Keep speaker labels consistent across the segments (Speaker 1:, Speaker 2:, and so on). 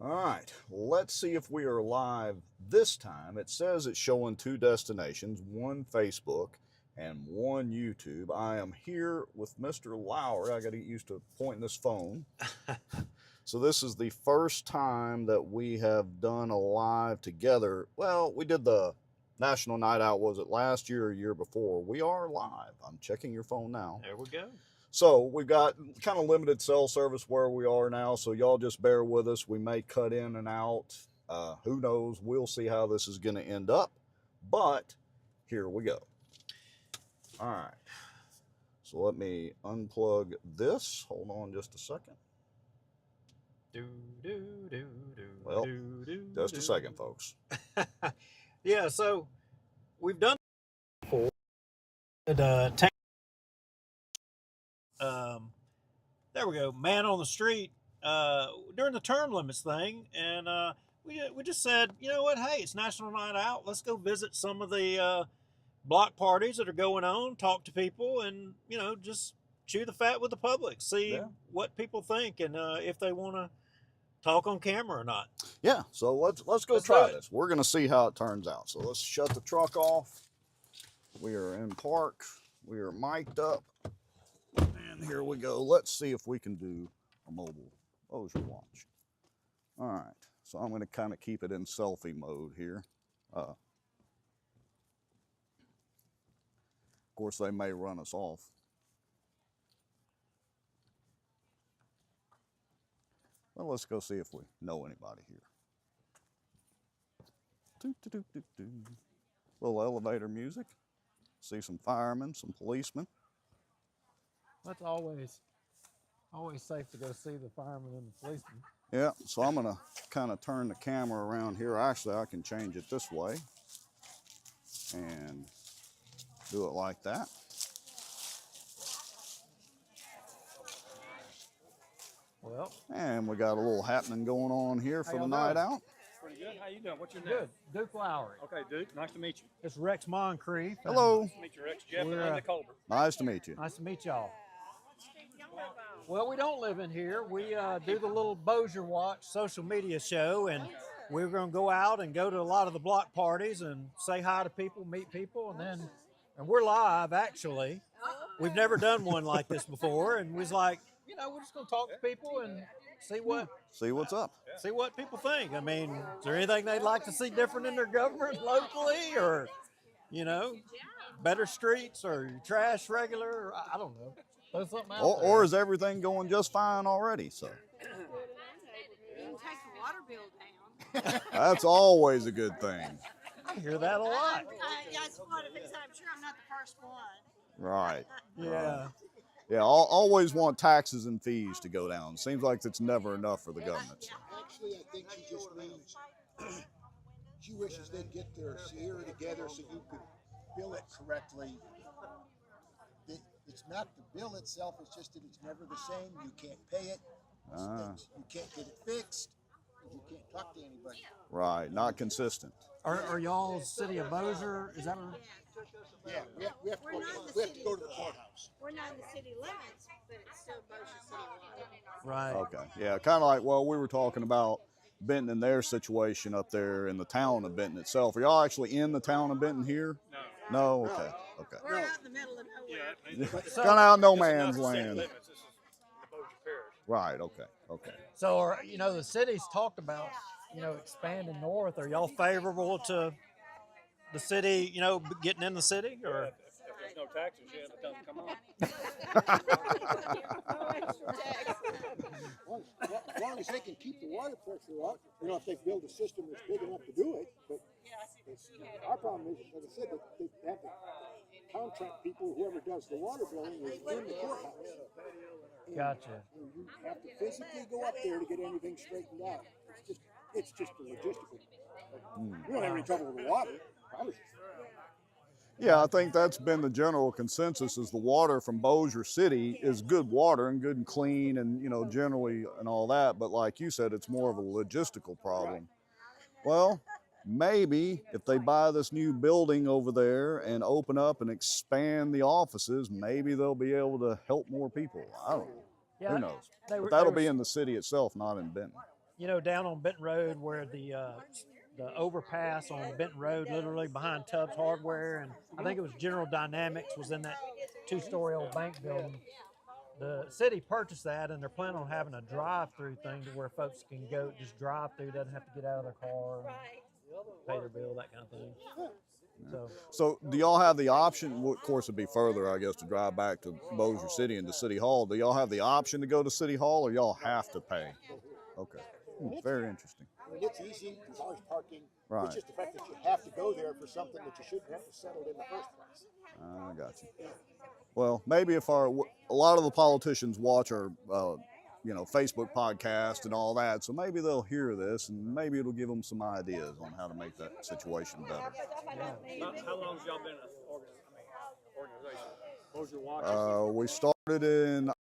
Speaker 1: All right, let's see if we are live this time. It says it's showing 2 destinations, one Facebook and one YouTube. I am here with Mr. Lowry. I got to get used to pointing this phone. So this is the first time that we have done a live together. Well, we did the National Night Out, was it last year or year before? We are live. I'm checking your phone now.
Speaker 2: There we go.
Speaker 1: So we've got kind of limited cell service where we are now, so y'all just bear with us. We may cut in and out. Who knows? We'll see how this is going to end up. But here we go. All right. So let me unplug this. Hold on just a second. Well, just a second, folks.
Speaker 2: Yeah, so we've done before. There we go. Man on the street during the term limits thing, and we just said, you know what? Hey, it's National Night Out. Let's go visit some of the block parties that are going on. Talk to people, and just chew the fat with the public. See what people think, and if they want to talk on camera or not.
Speaker 1: Yeah. So let's go try this. We're gonna see how it turns out. So let's shut the truck off. We are in park. We are mic'd up. And here we go. Let's see if we can do a mobile Bossier watch. All right. So I'm going to kind of keep it in selfie mode here. Of course, they may run us off. Well, let's go see if we know anybody here. Little elevator music. See some firemen, some policemen.
Speaker 3: That's always safe to go see the firemen and the policemen.
Speaker 1: Yeah, so I'm gonna kind of turn the camera around here. Actually, I can change it this way and do it like that.
Speaker 3: Well,
Speaker 1: and we got a little happening going on here for the night out.
Speaker 4: Pretty good. How you doing? What's your name?
Speaker 3: Good. Duke Lowry.
Speaker 4: Okay, Duke. Nice to meet you.
Speaker 3: It's Rex Moncrief.
Speaker 1: Hello.
Speaker 4: Nice to meet you, Rex. Jeff and Linda Colbert.
Speaker 1: Nice to meet you.
Speaker 3: Nice to meet y'all. Well, we don't live in here. We do the little Bossier Watch social media show, and we're going to go out and go to a lot of the block parties and say hi to people, meet people, and we're live, actually. We've never done one like this before, and we was like, we're just going to talk to people and see
Speaker 1: what's up.
Speaker 3: See what people think. I mean, is there anything they'd like to see different in their government locally, or, better streets or trash regular? Or, I don't know.
Speaker 1: Or is everything going just fine already? So
Speaker 5: You can take the water bill down.
Speaker 1: that's always a good thing.
Speaker 3: I hear that a lot.
Speaker 5: Yeah, it's one of these. I'm sure I'm not the first one.
Speaker 1: Right.
Speaker 3: Yeah.
Speaker 1: Right. Yeah, always want taxes and fees to go down. Seems like it's never enough for the government.
Speaker 6: Actually, I think she just means she wishes they'd get their Sierra together so you could bill it correctly. It's not the bill itself, it's just that it's never the same. You can't pay it. You can't get it fixed. You can't talk to anybody.
Speaker 1: Right, not consistent.
Speaker 3: Are y'all city of Bossier? Is that right?
Speaker 6: Yeah, we have to go to the courthouse.
Speaker 5: We're not in the city limits, but it's still Bossier City.
Speaker 3: Right.
Speaker 1: Okay. Yeah, kind of like, we were talking about Benton and their situation up there in the town of Benton itself. Are y'all actually in the town of Benton here? No. No? Okay. Okay.
Speaker 5: We're out in the middle of nowhere.
Speaker 1: Kind of out no man's land.
Speaker 4: This is the Bossier Parish.
Speaker 1: Right. Okay. Okay.
Speaker 3: So, the city's talked about, expanding north. Are y'all favorable to the city, getting in the city? Or
Speaker 4: If there's no taxes, yeah, it doesn't come on.
Speaker 6: As long as they can keep the water pressure up, if they build a system that's big enough to do it. But our problem is, like I said, that they have to contract people, whoever does the water billing is in the courthouse.
Speaker 3: Gotcha.
Speaker 6: And you have to physically go up there to get anything straightened out. It's just a logistical. We don't have any trouble with the water.
Speaker 1: Yeah, I think that's been the general consensus is the water from Bossier City is good water and good and clean and, generally and all that. But like you said, it's more of a logistical problem. Well, maybe if they buy this new building over there and open up and expand the offices, maybe they'll be able to help more people. I don't know.
Speaker 3: Yeah,
Speaker 1: Who knows? But that'll be in the city itself, not in Benton.
Speaker 3: you know, down on Benton Road where the overpass on Benton Road, literally behind Tubbs Hardware, and I think it was General Dynamics was in that 2-story old bank building. The city purchased that, and they're planning on having a drive-through thing to where folks can go just drive through, doesn't have to get out of their car, and pay their bill, that kind of thing.
Speaker 1: So do y'all have the option, well, of course it'd be further, I guess, to drive back to Bossier City and to City Hall. Do y'all have the option to go to City Hall, or y'all have to pay? Okay. Very interesting.
Speaker 6: I mean, it's easy. There's always parking.
Speaker 1: Right.
Speaker 6: It's just the fact that you have to go there for something that you shouldn't have settled in the first place.
Speaker 1: I got you. Well, maybe if a lot of the politicians watch our, you know, Facebook podcast and all that, so maybe they'll hear this and maybe it'll give them some ideas on how to make that situation better.
Speaker 4: How long have y'all been an organization? Bossier Watch?
Speaker 1: We started in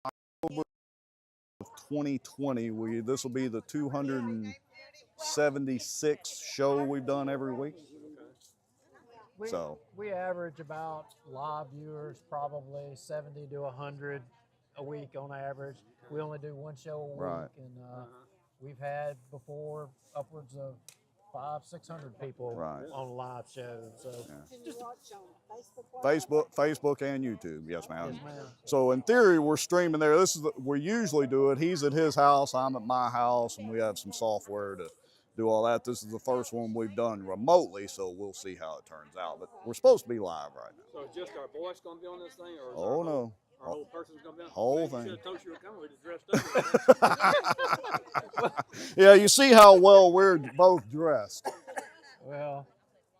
Speaker 1: October of 2020. This will be the 276th show we've done every week.
Speaker 3: We average about live viewers, probably 70 to 100 a week on average. We only do one show a week,
Speaker 1: right.
Speaker 3: And we've had before upwards of 500-600 people
Speaker 1: right.
Speaker 3: on a live show. So
Speaker 1: just Facebook and YouTube. Yes, ma'am.
Speaker 3: Yes, ma'am.
Speaker 1: So in theory, we're streaming there. We usually do it. He's at his house, I'm at my house, and we have some software to do all that. This is the first one we've done remotely, so we'll see how it turns out. But we're supposed to be live right now.
Speaker 4: So just our voice going to be on this thing, or
Speaker 1: oh no,
Speaker 4: our whole person's going to be on?
Speaker 1: Whole
Speaker 4: thing.
Speaker 1: thing.
Speaker 4: Should have told you were coming. We just dressed up.
Speaker 1: Yeah, you see how well we're both dressed.
Speaker 3: Well,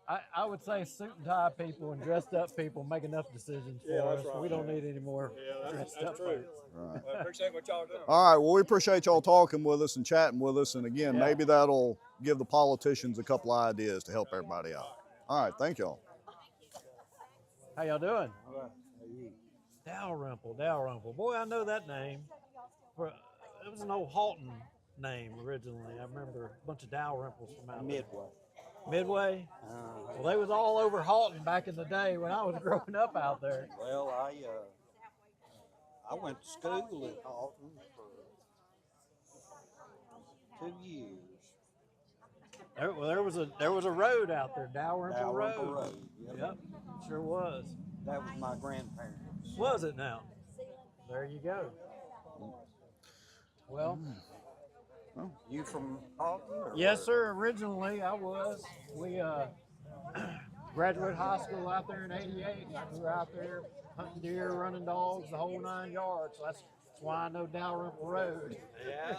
Speaker 3: I would say suit and tie people and dressed up people make enough decisions for us.
Speaker 4: Right.
Speaker 3: We don't need any more dressed up
Speaker 4: true.
Speaker 3: folks.
Speaker 1: Right.
Speaker 4: Well, I appreciate what y'all doing.
Speaker 1: All right. Well, we appreciate y'all talking with us and chatting with us. And again, maybe that'll give the politicians a couple ideas to help everybody out. All right. Thank y'all.
Speaker 3: How y'all doing? Dalrymple. Boy, I know that name. It was an old Halton name originally. I remember a bunch of Dalrymples from out there. Midway? Well, they was all over Halton back in the day when I was growing up out there.
Speaker 7: Well, I went to school at Halton for 2 years.
Speaker 3: There was a road out there, Dalrymple
Speaker 7: Dalrymple
Speaker 3: Road.
Speaker 7: Road.
Speaker 3: Yep, sure was.
Speaker 7: That was my grandparents.
Speaker 3: Was it now? There you go. Well,
Speaker 7: You from Halton? Or
Speaker 3: yes, sir. Originally, I was. We graduated high school out there in '88. I grew out there hunting deer, running dogs, the whole 9 yards. So that's why I know Dalrymple Road.
Speaker 7: Yeah.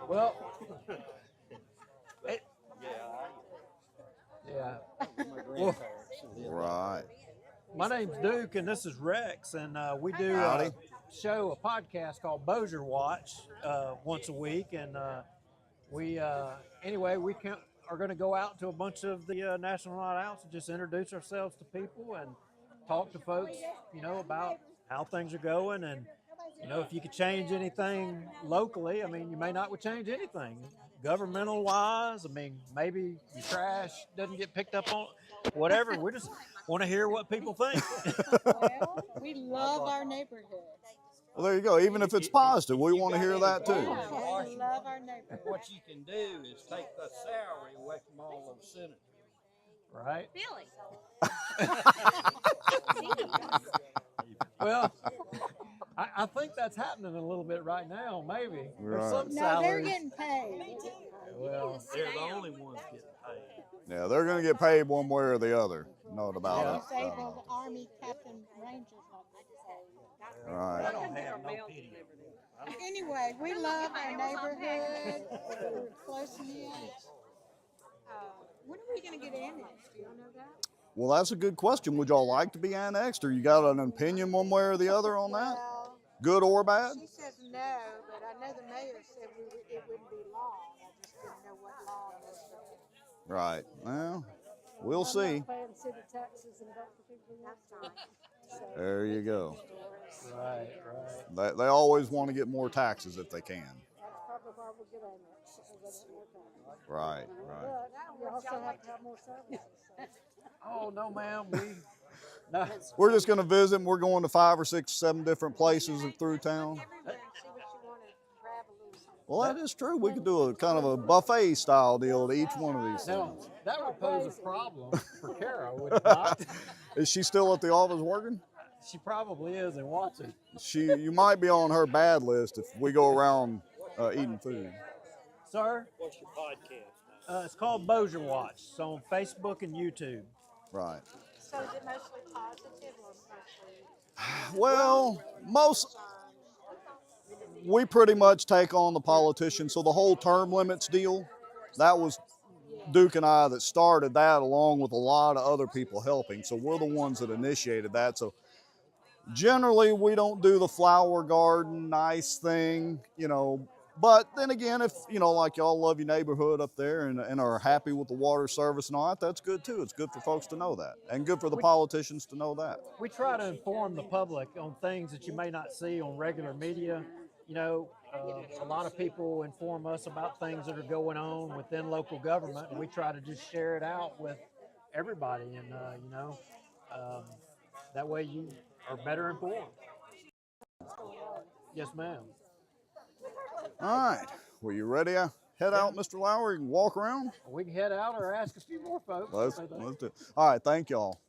Speaker 3: Well,
Speaker 7: My grandparents.
Speaker 1: Right.
Speaker 3: my name's Duke, and this is Rex, and we do a podcast called Bossier Watch once a week, and we are going to go out to a bunch of the National Night Outs and just introduce ourselves to people and talk to folks, you know, about how things are going, and you know, if you could change anything locally, I mean, you may not would change anything governmental wise. I mean, maybe your trash doesn't get picked up on, whatever. We just want to hear what people think.
Speaker 5: Well, we love our neighborhood.
Speaker 1: Well, there you go. Even if it's positive, we want to hear that too.
Speaker 5: Yeah, we love our neighborhood.
Speaker 7: What you can do is take the salary away from all those senators.
Speaker 3: Right?
Speaker 5: Billy.
Speaker 3: Well, I think that's happening a little bit right now, maybe. There's
Speaker 1: Right.
Speaker 3: some
Speaker 5: No,
Speaker 3: salaries.
Speaker 5: they're getting paid.
Speaker 3: Well,
Speaker 2: They're the only ones getting paid.
Speaker 1: Yeah, they're going to get paid one way or the other. No doubt about it.
Speaker 5: Disabled Army Captain Rangers.
Speaker 2: I
Speaker 1: Right.
Speaker 2: don't have no pity.
Speaker 5: Anyway, we love our neighborhood. We're close knit. When are we going to get annexed? Do you know that?
Speaker 1: Well, that's a good question. Would y'all like to be annexed, or you got an opinion one way or the other on that?
Speaker 5: Well,
Speaker 1: Good or bad?
Speaker 5: she says no, but I know the mayor said it wouldn't be long. I just didn't know what law it was.
Speaker 1: Right. Well, we'll see.
Speaker 5: Paying city taxes and vote for people that's fine.
Speaker 1: There you go.
Speaker 3: right, right.
Speaker 1: They always want to get more taxes if they can.
Speaker 5: That's probably why we get annexed. So they get more taxes.
Speaker 1: Right, right.
Speaker 5: But you also have to have more services. So.
Speaker 3: Oh, no, ma'am. No.
Speaker 1: We're just going to visit, and we're going to 5 or 6, 7 different places through town.
Speaker 5: See what you want to grab a little
Speaker 1: Well, that is true. We could do a kind of a buffet style deal to each one of these
Speaker 3: Now,
Speaker 1: things.
Speaker 3: that would pose a problem for Kara, would it not?
Speaker 1: Is she still at the office working?
Speaker 3: She probably is and watching.
Speaker 1: You might be on her bad list if we go around eating food.
Speaker 3: Sir?
Speaker 4: What's your podcast?
Speaker 3: It's called Bossier Watch. It's on Facebook and YouTube.
Speaker 1: Right.
Speaker 5: So is it mostly positive or mostly?
Speaker 1: Well, we pretty much take on the politicians. So the whole term limits deal, that was Duke and I that started that, along with a lot of other people helping. So we're the ones that initiated that. So generally we don't do the flower garden nice thing, you know. But then again, if, you know, like y'all love your neighborhood up there and are happy with the water service and all that, that's good too. It's good for folks to know that, and good for the politicians to know that.
Speaker 3: We try to inform the public on things that you may not see on regular media. You know, a lot of people inform us about things that are going on within local government, and we try to just share it out with everybody, and you know, that way you are better informed. Yes, ma'am.
Speaker 1: All right, well, you ready to head out, Mr. Lowry, and walk around?
Speaker 3: We can head out or ask a few more folks.
Speaker 1: Let's do it. All right, thank y'all.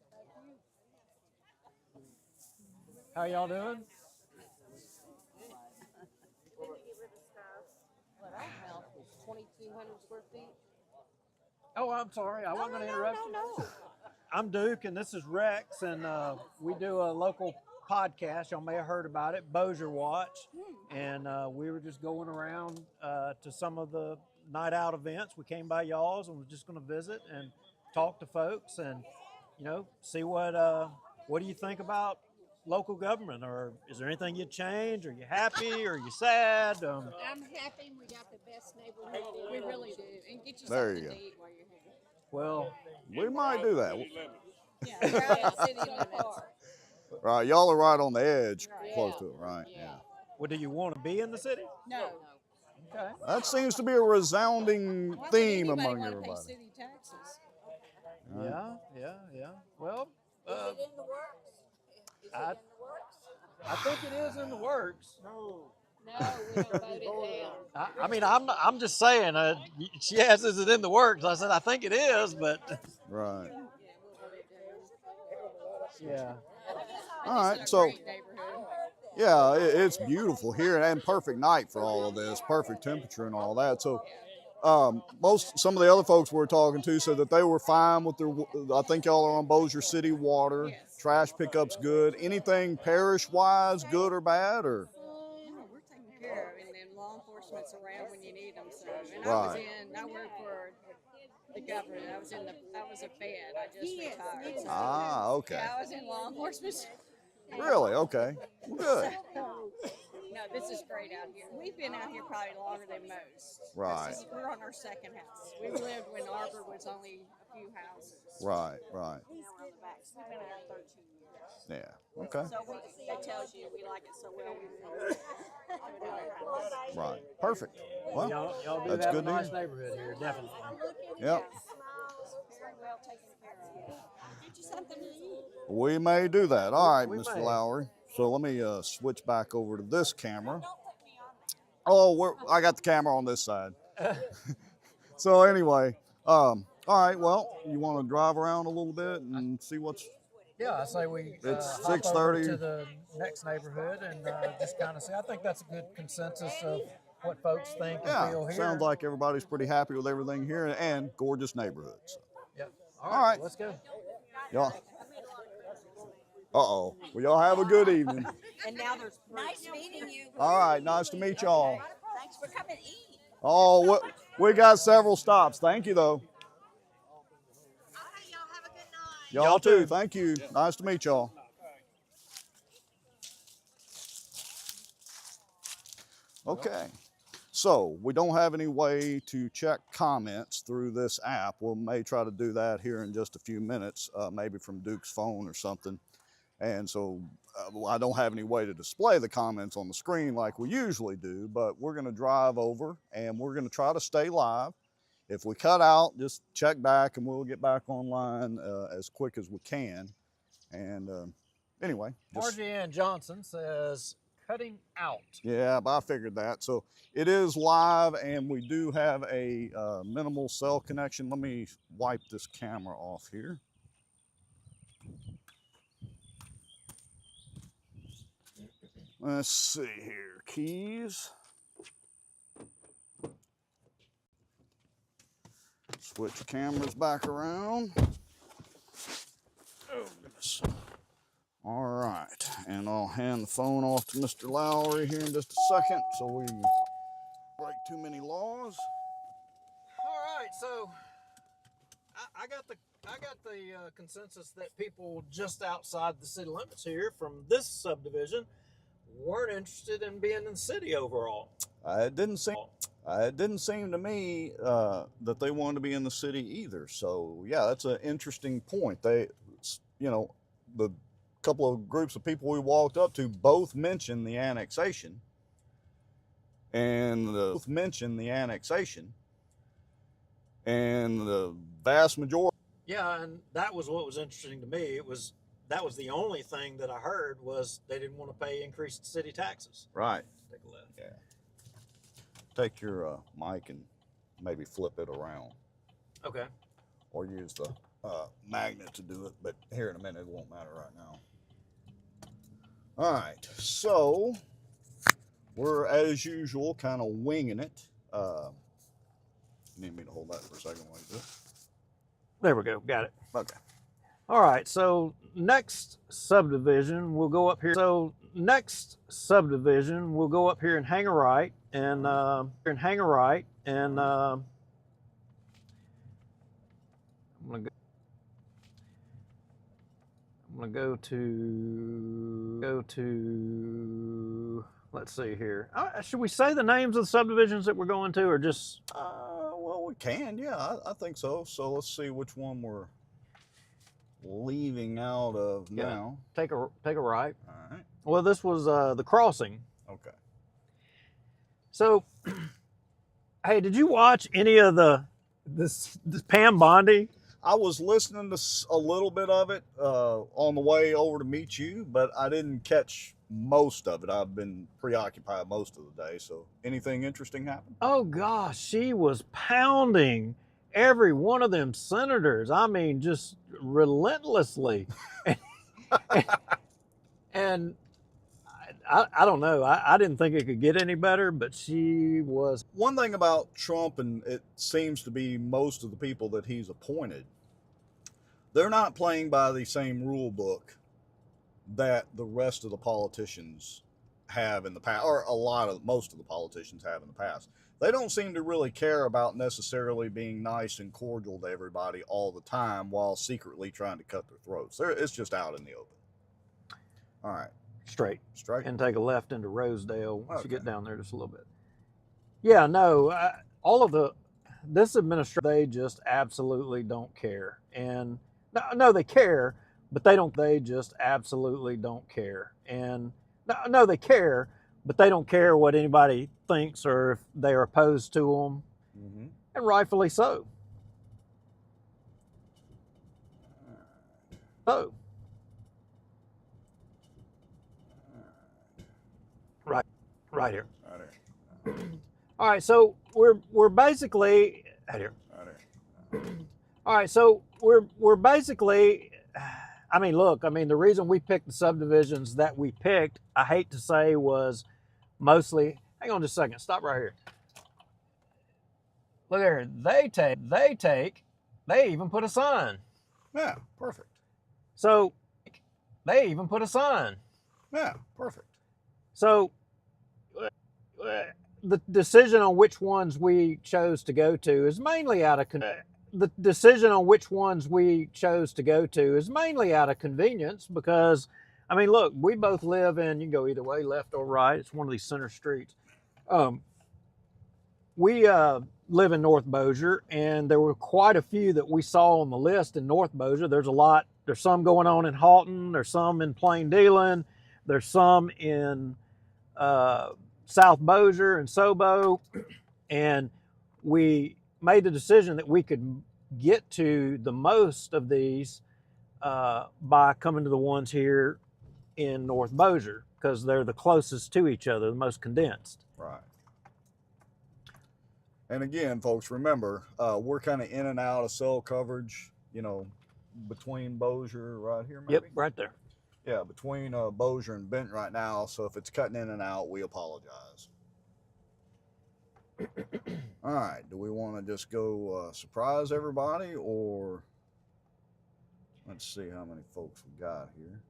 Speaker 3: How y'all doing?
Speaker 8: What our house was 2,200 square feet.
Speaker 3: Oh, I'm sorry. I wasn't going to interrupt you.
Speaker 8: No.
Speaker 3: I'm Duke, and this is Rex, and we do a local podcast. Y'all may have heard about it, Bossier Watch. And we were just going around to some of the night out events. We came by y'all's and we're just going to visit and talk to folks and, you know, see what do you think about local government, or is there anything you'd change? Are you happy? Or are you sad?
Speaker 8: I'm happy. We got the best neighborhood. We really do. And get you
Speaker 1: There
Speaker 8: something
Speaker 1: you
Speaker 8: to
Speaker 1: go.
Speaker 8: eat while you're here.
Speaker 3: Well,
Speaker 1: We might do that.
Speaker 8: Yeah, we're out of city limits.
Speaker 1: Right, y'all are right on the edge,
Speaker 8: Right.
Speaker 1: close to it, right?
Speaker 8: Yeah.
Speaker 3: well, do you want to be in the city?
Speaker 8: No.
Speaker 3: Okay.
Speaker 1: That seems to be a resounding
Speaker 8: Why would
Speaker 1: theme
Speaker 8: anybody
Speaker 1: among
Speaker 8: want to
Speaker 1: everybody.
Speaker 8: pay city taxes?
Speaker 3: Yeah. Well,
Speaker 9: Is it in the works? Is
Speaker 3: I-
Speaker 9: it in the works?
Speaker 3: I think it is in the works.
Speaker 8: No, we don't vote it down.
Speaker 3: I mean, I'm just saying. She asked, "Is it in the works?" I said, "I think it is," but
Speaker 1: Right.
Speaker 3: yeah.
Speaker 1: All right,
Speaker 8: It's a
Speaker 1: so
Speaker 8: great neighborhood.
Speaker 1: yeah, it's beautiful here and perfect night for all of this, perfect temperature and all that. So some of the other folks we were talking to said that they were fine with their, I think y'all are on Bossier City water.
Speaker 8: Yes.
Speaker 1: Trash pickup's good. Anything parish wise, good or bad, or?
Speaker 8: We're taken care of, and then law enforcement's around when you need them. So, and
Speaker 1: Right.
Speaker 8: I work for the government. I was a fed. I just retired. So,
Speaker 1: Ah, okay.
Speaker 8: yeah, I was in law enforcement.
Speaker 1: Really? Okay. Good.
Speaker 8: No, this is great out here. We've been out here probably longer than most.
Speaker 1: Right.
Speaker 8: We're on our second house. We lived when Arbor was only a few houses.
Speaker 1: Right.
Speaker 8: Now we're on the back. So we've been out here 13 years.
Speaker 1: Yeah. Okay.
Speaker 8: So that tells you we like it so well. We
Speaker 1: Right. Perfect. Well,
Speaker 3: Y'all do
Speaker 1: that's
Speaker 3: have
Speaker 1: good
Speaker 3: a
Speaker 1: to
Speaker 3: nice
Speaker 1: hear.
Speaker 3: neighborhood here, definitely.
Speaker 1: Yep.
Speaker 8: very well taken care of. Get you something to eat.
Speaker 1: We may do that. All right,
Speaker 3: We
Speaker 1: Mr.
Speaker 3: may.
Speaker 1: Lowry. So let me switch back over to this camera. Oh, I got the camera on this side. So anyway, all right. Well, you want to drive around a little bit and see what's?
Speaker 3: Yeah, I say we
Speaker 1: It's
Speaker 3: hop over
Speaker 1: 6:30.
Speaker 3: to the next neighborhood and just kind of see. I think that's a good consensus of what folks think and feel
Speaker 1: Yeah,
Speaker 3: here.
Speaker 1: sounds like everybody's pretty happy with everything here, and gorgeous neighborhoods.
Speaker 3: Yeah.
Speaker 1: All right.
Speaker 3: Let's go.
Speaker 1: Y'all. Uh-oh. Well, y'all have a good evening.
Speaker 9: And now there's nice meeting you.
Speaker 1: All right. Nice to meet y'all.
Speaker 9: Thanks for coming to eat.
Speaker 1: Oh, we got several stops. Thank you, though.
Speaker 9: All right, y'all have a good night.
Speaker 1: Y'all too. Thank you. Nice to meet y'all. Okay. So we don't have any way to check comments through this app. We may try to do that here in just a few minutes, maybe from Duke's phone or something. And so I don't have any way to display the comments on the screen like we usually do, but we're going to drive over and we're going to try to stay live. If we cut out, just check back and we'll get back online as quick as we can. And anyway.
Speaker 3: Margie Ann Johnson says, cutting out.
Speaker 1: Yeah, but I figured that. So it is live, and we do have a minimal cell connection. Let me wipe this camera off here. Let's see here, keys. Switch cameras back around. Oh, goodness. All right, and I'll hand the phone off to Mr. Lowry here in just a second so we break too many laws.
Speaker 3: All right, so I got the consensus that people just outside the city limits here from this subdivision weren't interested in being in the city overall.
Speaker 1: It didn't seem to me that they wanted to be in the city either. So yeah, that's an interesting point. They, you know, the couple of groups of people we walked up to both mentioned the annexation, and the vast majority.
Speaker 3: Yeah, and that was what was interesting to me. That was the only thing that I heard was they didn't want to pay increased city taxes.
Speaker 1: Right.
Speaker 3: Take a left.
Speaker 1: Yeah. Take your mic and maybe flip it around.
Speaker 3: Okay.
Speaker 1: Or use the magnet to do it, but here in a minute it won't matter right now. All right, so we're as usual kind of winging it. Need me to hold that for a second while you do it?
Speaker 3: There we go. Got it.
Speaker 1: Okay.
Speaker 3: All right. So next subdivision, we'll go up here. And hang a right, and I'm gonna go to. Let's see here. Should we say the names of the subdivisions that we're going to, or just?
Speaker 1: Well, we can. Yeah, I think so. So let's see which one we're leaving out of now.
Speaker 3: Take a right.
Speaker 1: All right.
Speaker 3: Well, this was the crossing.
Speaker 1: Okay.
Speaker 3: So, hey, did you watch any of this Pam Bondi?
Speaker 1: I was listening to a little bit of it on the way over to meet you, but I didn't catch most of it. I've been preoccupied most of the day. So anything interesting happen?
Speaker 3: Oh gosh, she was pounding every one of them senators. I mean, just relentlessly. And I don't know. I didn't think it could get any better, but she was.
Speaker 1: One thing about Trump, and it seems to be most of the people that he's appointed, they're not playing by the same rule book that the rest of the politicians have in the past, or most of the politicians have in the past. They don't seem to really care about necessarily being nice and cordial to everybody all the time while secretly trying to cut their throats. It's just out in the open. All right.
Speaker 3: Straight. And take a left into Rosedale once you
Speaker 1: Okay.
Speaker 3: get down there just a little bit. Yeah, no, this administration, they just absolutely don't care. And no, they care, but they just absolutely don't care. And no, they care, but they don't care what anybody thinks or if they're opposed to them.
Speaker 1: Mm-hmm.
Speaker 3: And rightfully so. Right here.
Speaker 1: Right here.
Speaker 3: All right, so we're basically right here.
Speaker 1: Right here.
Speaker 3: All right, so we're basically. I mean, look. I mean, the reason we picked the subdivisions that we picked, I hate to say, was mostly. Hang on just a second. Stop right here. Look here. They even put a sign.
Speaker 1: Yeah, perfect.
Speaker 3: So they even put a sign.
Speaker 1: Yeah, perfect.
Speaker 3: So the decision on which ones we chose to go to is mainly out of convenience because, I mean, look, we both live in, you can go either way, left or right. It's one of these center streets. We live in North Bossier, and there were quite a few that we saw on the list in North Bossier. There's some going on in Halton. There's some in Plain Dealing. There's some in South Bossier and Sobo, and we made the decision that we could get to the most of these by coming to the ones here in North Bossier. because they're the closest to each other, the most condensed.
Speaker 1: Right. And again, folks, remember, we're kind of in and out of cell coverage, you know, between Bossier right here, maybe?
Speaker 3: Yep, right there.
Speaker 1: Yeah, between Bossier and Benton right now. So if it's cutting in and out, we apologize. All right, do we want to just go surprise everybody, or let's see how many folks we got here.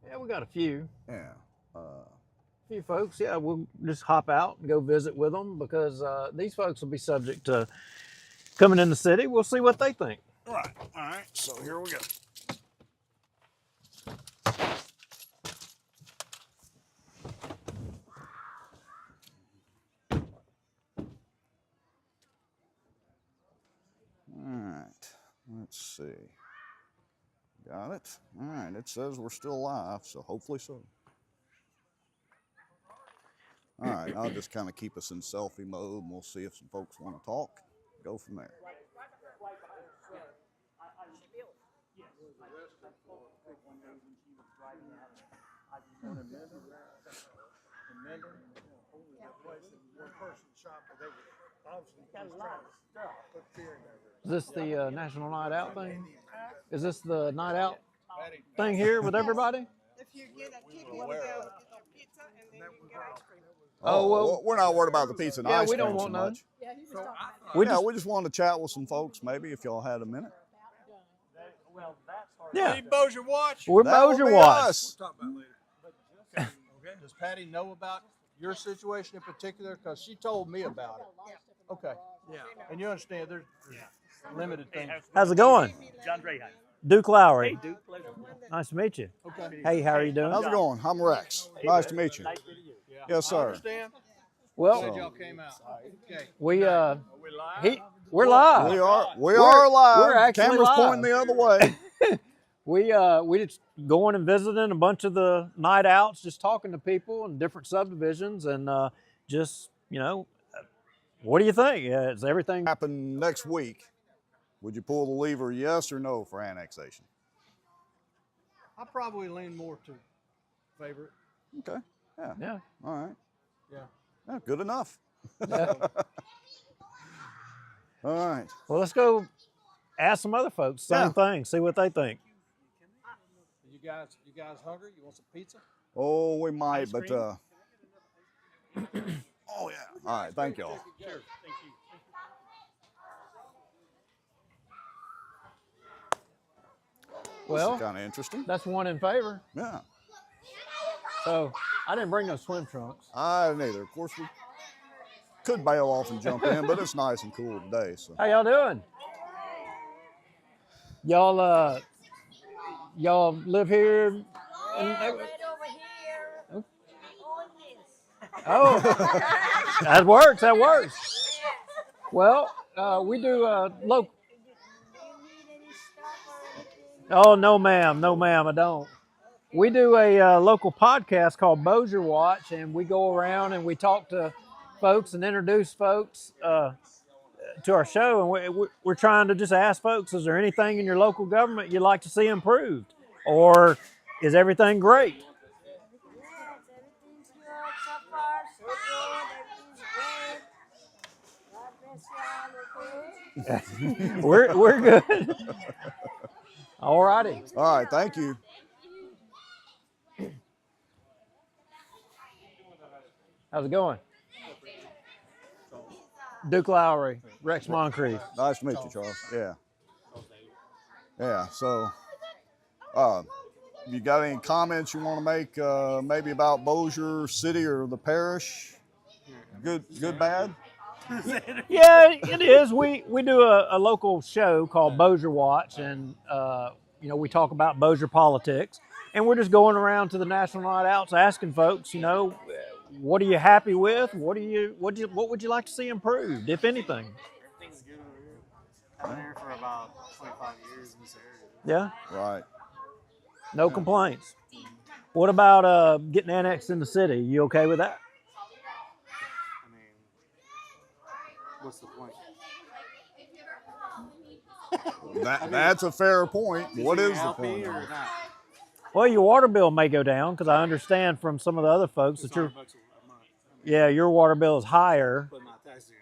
Speaker 3: Yeah, we got a few.
Speaker 1: Yeah.
Speaker 3: Few folks. Yeah, we'll just hop out and go visit with them because these folks will be subject to coming in the city. We'll see what they think.
Speaker 1: Right. All right. So here we go. All right. Let's see. Got it. All right. It says we're still live, so hopefully so. All right, I'll just kind of keep us in selfie mode, and we'll see if some folks want to talk. Go from there.
Speaker 3: Is this the National Night Out thing? Is this the night out thing here with everybody?
Speaker 9: If you get a ticket, you go get a pizza and then you can get ice cream.
Speaker 1: Oh, well, we're not worried about the pizza and ice
Speaker 3: we
Speaker 1: cream
Speaker 3: don't
Speaker 1: so
Speaker 3: want none.
Speaker 1: much.
Speaker 3: We
Speaker 1: just wanted to chat with some folks, maybe, if y'all had a minute.
Speaker 3: Yeah.
Speaker 4: Bossier Watch.
Speaker 3: We're
Speaker 1: That would
Speaker 3: Bossier
Speaker 1: be
Speaker 3: Watch.
Speaker 1: us.
Speaker 7: We'll talk about it later. Okay. Does Patty know about your situation in particular? Because she told me about it. Okay. Yeah. And you understand there's limited things.
Speaker 3: How's it going?
Speaker 10: John Drayheim.
Speaker 3: Duke Lowry.
Speaker 10: Hey, Duke, pleasure.
Speaker 3: Nice to meet you.
Speaker 7: Okay.
Speaker 3: Hey, how are you doing?
Speaker 1: How's it going? I'm Rex. Nice to meet you.
Speaker 10: Nice meeting you.
Speaker 1: Yes,
Speaker 7: I
Speaker 1: sir.
Speaker 7: understand.
Speaker 3: Well,
Speaker 7: Glad y'all came out. Okay.
Speaker 3: we're live.
Speaker 1: We are live.
Speaker 3: We're actually
Speaker 1: Camera's
Speaker 3: live.
Speaker 1: pointing the other way.
Speaker 3: We just going and visiting a bunch of the night outs, just talking to people in different subdivisions, and just what do you think? Is everything
Speaker 1: Happen next week? Would you pull the lever, yes or no, for annexation?
Speaker 7: I probably lean more to favor it.
Speaker 1: Okay. Yeah.
Speaker 3: Yeah.
Speaker 1: All right.
Speaker 7: Yeah.
Speaker 1: Yeah, good enough.
Speaker 3: Yeah.
Speaker 1: All right.
Speaker 3: Well, let's go ask some other folks. Same thing. See what they think.
Speaker 7: You guys hungry? You want some pizza?
Speaker 1: Oh, we might,
Speaker 10: Ice
Speaker 1: but
Speaker 10: cream?
Speaker 1: oh yeah. All right. Thank y'all.
Speaker 10: Sure. Thank you.
Speaker 3: Well,
Speaker 1: Kind of interesting.
Speaker 3: that's one in favor.
Speaker 1: Yeah.
Speaker 3: So I didn't bring no swim trunks.
Speaker 1: I didn't either. Of course, we could bail off and jump in, but it's nice and cool today. So.
Speaker 3: How y'all doing? Y'all live here?
Speaker 9: Right over here.
Speaker 3: Oh, that works. That works. Well, we do local. Oh no, ma'am. No, ma'am. I don't. We do a local podcast called Bossier Watch, and we go around and we talk to folks and introduce folks to our show. And we're trying to just ask folks: is there anything in your local government you'd like to see improved, or is everything great?
Speaker 9: Everything's good so far, so good. Everything's great. God bless you all.
Speaker 3: We're good. All righty.
Speaker 1: All right. Thank you.
Speaker 3: How's it going? Duke Lowry, Rex Moncrief.
Speaker 1: Nice to meet you, Charles. Yeah. Yeah. So, you got any comments you want to make, maybe about Bossier City or the parish? Good, bad?
Speaker 3: Yeah, it is. We do a local show called Bossier Watch, and we talk about Bossier politics, and we're just going around to the National Night Outs asking folks, what are you happy with? What would you like to see improved, if anything?
Speaker 11: Everything's good over here. I've been here for about 25 years in this area.
Speaker 3: Yeah.
Speaker 1: Right.
Speaker 3: No complaints. What about getting annexed in the city? You okay with that?
Speaker 11: I mean, what's the point?
Speaker 1: That's a fair point. What is the
Speaker 11: Happy
Speaker 1: point?
Speaker 11: or not?
Speaker 3: Well, your water bill may go down because I understand from some of the other folks that your your water bill is higher.
Speaker 11: But my taxes are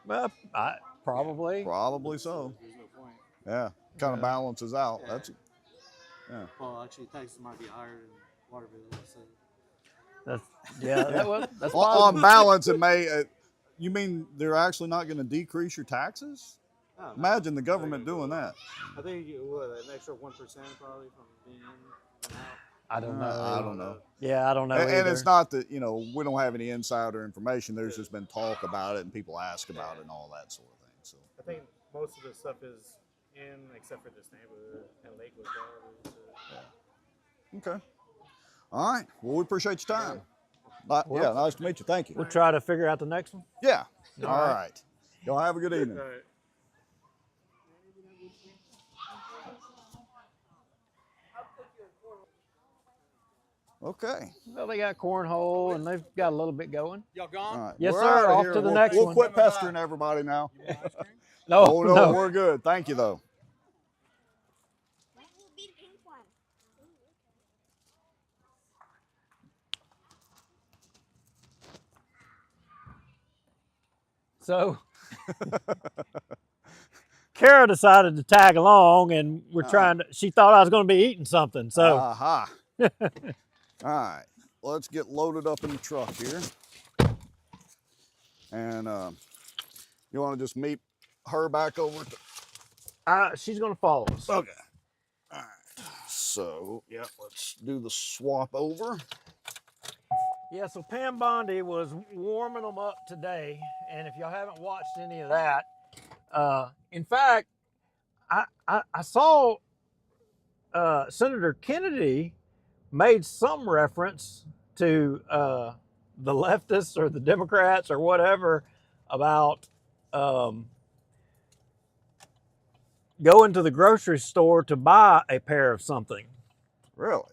Speaker 11: gonna go up, right?
Speaker 3: Well, probably.
Speaker 1: Probably so.
Speaker 11: There's no point.
Speaker 1: Yeah, kind of balances out.
Speaker 11: Yeah.
Speaker 1: That's yeah.
Speaker 11: Well, actually, taxes might be higher than water bill. So.
Speaker 3: That's
Speaker 1: on balance. It may. You mean they're actually not going to decrease your taxes? Imagine the government doing that.
Speaker 11: I think an extra 1% probably from being in and out.
Speaker 3: I don't know.
Speaker 1: I don't know.
Speaker 3: Yeah, I don't know.
Speaker 1: And it's not that, you know, we don't have any insider information. There's just been talk about it and people ask about it and all that sort of thing. So
Speaker 11: I think most of the stuff is in, except for this neighborhood and Lakewood.
Speaker 1: Okay. All right. Well, we appreciate your time. Yeah, nice to meet you. Thank you.
Speaker 3: We'll try to figure out the next one.
Speaker 1: Yeah. All right. Y'all have a good evening.
Speaker 11: All right.
Speaker 1: Okay.
Speaker 3: Well, they got cornhole and they've got a little bit going.
Speaker 7: Y'all gone?
Speaker 1: All right.
Speaker 3: Yes,
Speaker 1: We're
Speaker 3: sir.
Speaker 1: outta
Speaker 3: Off
Speaker 1: here.
Speaker 3: to the
Speaker 1: We'll-
Speaker 3: next
Speaker 1: We'll
Speaker 3: one.
Speaker 1: quit pestering everybody now.
Speaker 3: No,
Speaker 1: Oh, no, we're good. Thank you, though.
Speaker 9: What will be the pink one?
Speaker 3: So, Kara decided to tag along, and we're trying to. She thought I was going to be eating something. So,
Speaker 1: Aha. All right. Let's get loaded up in the truck here. And you want to just meet her back over to...
Speaker 3: she's going to follow us.
Speaker 1: Okay. All right. So, yeah, let's do the swap over.
Speaker 3: Yeah, so Pam Bondi was warming them up today, and if y'all haven't watched any of that, in fact, I saw Senator Kennedy made some reference to the leftists or the Democrats or whatever about going to the grocery store to buy a pair of something.
Speaker 1: Really?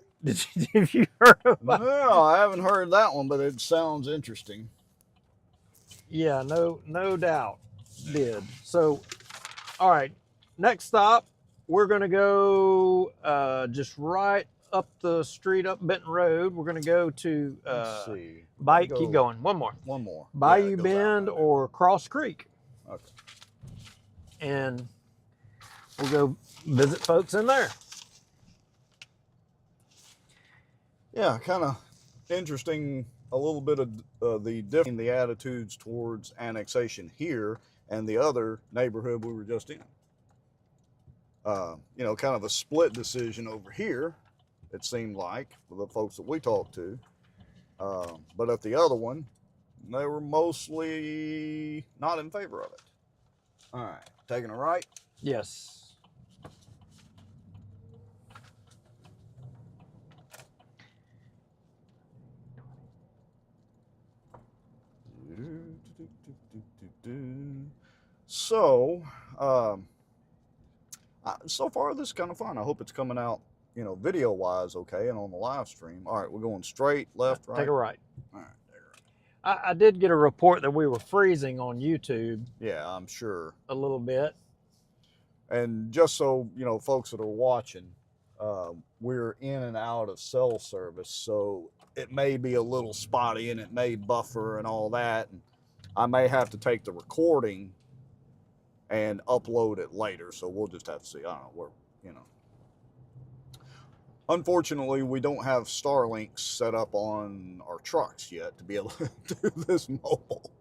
Speaker 3: Have you heard about it?
Speaker 1: No, I haven't heard that one, but it sounds interesting.
Speaker 3: Yeah, no doubt did. So, all right, next stop, we're going to go just right up the street, up Benton Road. We're going to go to
Speaker 1: Let's see.
Speaker 3: keep going. One more.
Speaker 1: One more.
Speaker 3: Bayou
Speaker 1: Yeah, it goes
Speaker 3: Bend
Speaker 1: out.
Speaker 3: or Cross Creek.
Speaker 1: Okay.
Speaker 3: And we'll go visit folks in there.
Speaker 1: Yeah, kind of interesting. A little bit of the difference in the attitudes towards annexation here and the other neighborhood we were just in. You know, kind of a split decision over here, it seemed like, for the folks that we talked to. But at the other one, they were mostly not in favor of it. All right, taking a right.
Speaker 3: Yes.
Speaker 1: So, so far this is kind of fun. I hope it's coming out, you know, video-wise okay and on the live stream. All right, we're going straight, left, right?
Speaker 3: Take a right.
Speaker 1: All right, take a right.
Speaker 3: I did get a report that we were freezing on YouTube
Speaker 1: Yeah, I'm sure.
Speaker 3: a little bit.
Speaker 1: And just so, you know, folks that are watching, we're in and out of cell service, so it may be a little spotty and it may buffer and all that. And I may have to take the recording and upload it later, so we'll just have to see. I don't know, we're, you know. Unfortunately, we don't have Starlinks set up on our trucks yet to be able to do this mobile.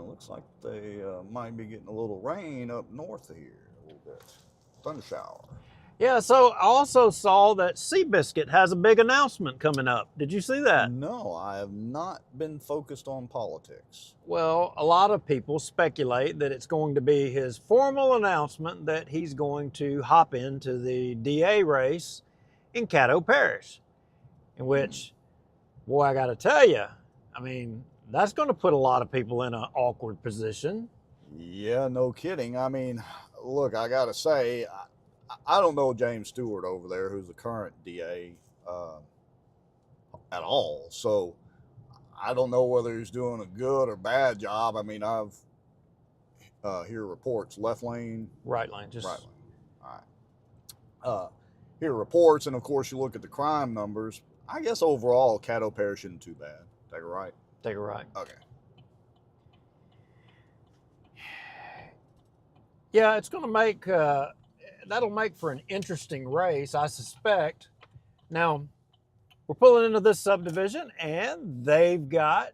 Speaker 1: Looks like they might be getting a little rain up north of here, a little bit. Thunder shower.
Speaker 3: Yeah, so I also saw that Seabiscuit has a big announcement coming up. Did you see that?
Speaker 1: No, I have not been focused on politics.
Speaker 3: Well, a lot of people speculate that it's going to be his formal announcement that he's going to hop into the DA race in Caddo Parish, in which, boy, I got to tell you, I mean, that's going to put a lot of people in an awkward position.
Speaker 1: Yeah, no kidding. I mean, look, I got to say, I don't know James Stewart over there, who's the current DA, at all. So I don't know whether he's doing a good or bad job. I mean, I've hear reports left lane,
Speaker 3: Right lane, just
Speaker 1: right lane. All right. hear reports, and of course you look at the crime numbers. I guess overall, Caddo Parish isn't too bad. Take it right?
Speaker 3: Take it right.
Speaker 1: Okay.
Speaker 3: Yeah, it's going to make, that'll make for an interesting race, I suspect. Now, we're pulling into this subdivision, and they've got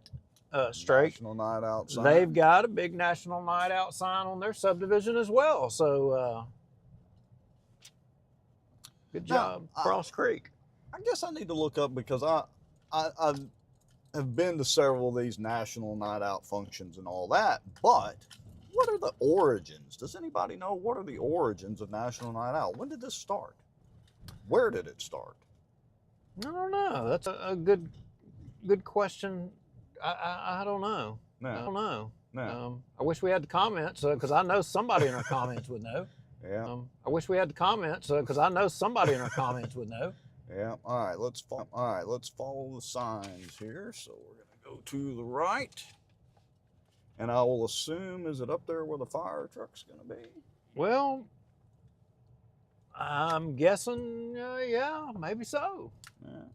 Speaker 1: National Night Out sign.
Speaker 3: They've got a big National Night Out sign on their subdivision as well. So, good job, Cross Creek.
Speaker 1: I guess I need to look up because I have been to several of these National Night Out functions and all that, but what are the origins? Does anybody know what are the origins of National Night Out? When did this start? Where did it start?
Speaker 3: I don't know. That's a good question. I don't know.
Speaker 1: No.
Speaker 3: I don't know.
Speaker 1: No.
Speaker 3: I wish we had the comments because I know somebody in our comments would know.
Speaker 1: Yeah.
Speaker 3: I wish we had the comments because I know somebody in our comments would know.
Speaker 1: Yeah. All right. Let's follow the signs here. So we're gonna go to the right, and I will assume, is it up there where the fire truck's gonna be?
Speaker 3: Well, I'm guessing, yeah, maybe so.
Speaker 1: Yeah.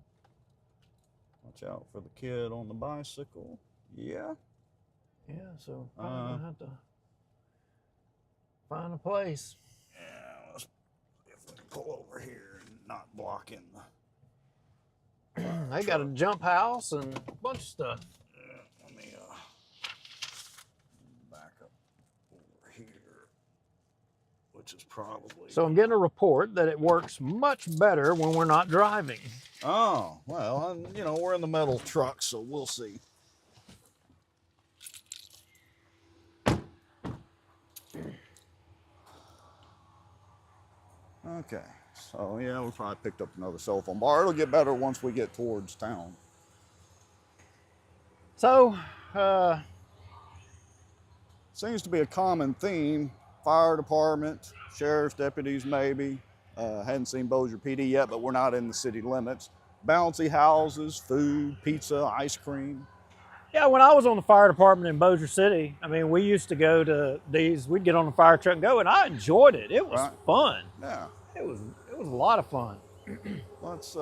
Speaker 1: Watch out for the kid on the bicycle. Yeah.
Speaker 3: Yeah. So I'm gonna have to find a place.
Speaker 1: Yeah. Let's see if we can pull over here and not blocking the.
Speaker 3: They got a jump house and a bunch of stuff.
Speaker 1: Yeah, let me back up over here, which is probably.
Speaker 3: So I'm getting a report that it works much better when we're not driving.
Speaker 1: Oh, well, you know, we're in the metal truck, so we'll see. Okay, so yeah, we probably picked up another cell phone bar. It'll get better once we get towards town.
Speaker 3: So,
Speaker 1: seems to be a common theme. Fire department, sheriff's deputies maybe. Hadn't seen Bossier PD yet, but we're not in the city limits. Bouncy houses, food, pizza, ice cream.
Speaker 3: yeah, when I was on the fire department in Bossier City, I mean, we used to go to these, we'd get on the fire truck and go, and I enjoyed it. It was fun.
Speaker 1: Yeah.
Speaker 3: It was a lot of fun.
Speaker 1: Let's,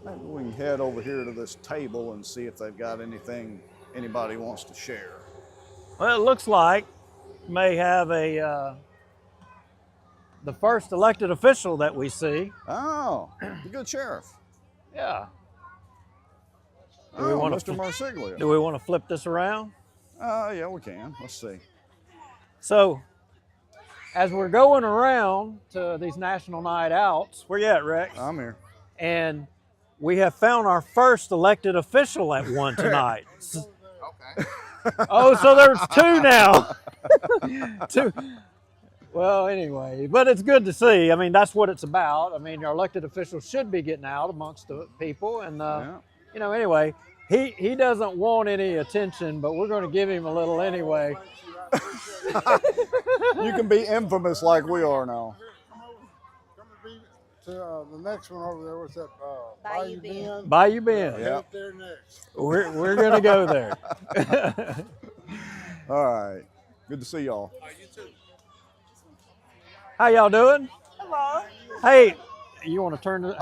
Speaker 1: maybe we can head over here to this table and see if they've got anything anybody wants to share.
Speaker 3: Well, it looks like we may have the first elected official that we see.
Speaker 1: Oh, the good sheriff.
Speaker 3: Yeah.
Speaker 1: Do we want Mr. Marsiglia.
Speaker 3: Do we want to flip this around?
Speaker 1: Yeah, we can. Let's see.
Speaker 3: So, as we're going around to these National Night Outs, where you at, Rex?
Speaker 1: I'm here.
Speaker 3: And we have found our first elected official at one tonight.
Speaker 6: Okay.
Speaker 3: Oh, so there's two now. Two. Well, anyway, but it's good to see. I mean, that's what it's about. I mean, our elected officials should be getting out amongst the people. And, you know, anyway, he doesn't want any attention, but we're going to give him a little anyway.
Speaker 1: You can be infamous like we are now.
Speaker 10: To the next one over there, what's that? Bayou Bend.
Speaker 3: Bayou Bend.
Speaker 1: Yeah.
Speaker 10: Up there next.
Speaker 3: We're going to go there.
Speaker 1: All right. Good to see y'all.
Speaker 3: How y'all doing?
Speaker 9: Hello.
Speaker 3: Hey, you want to turn to?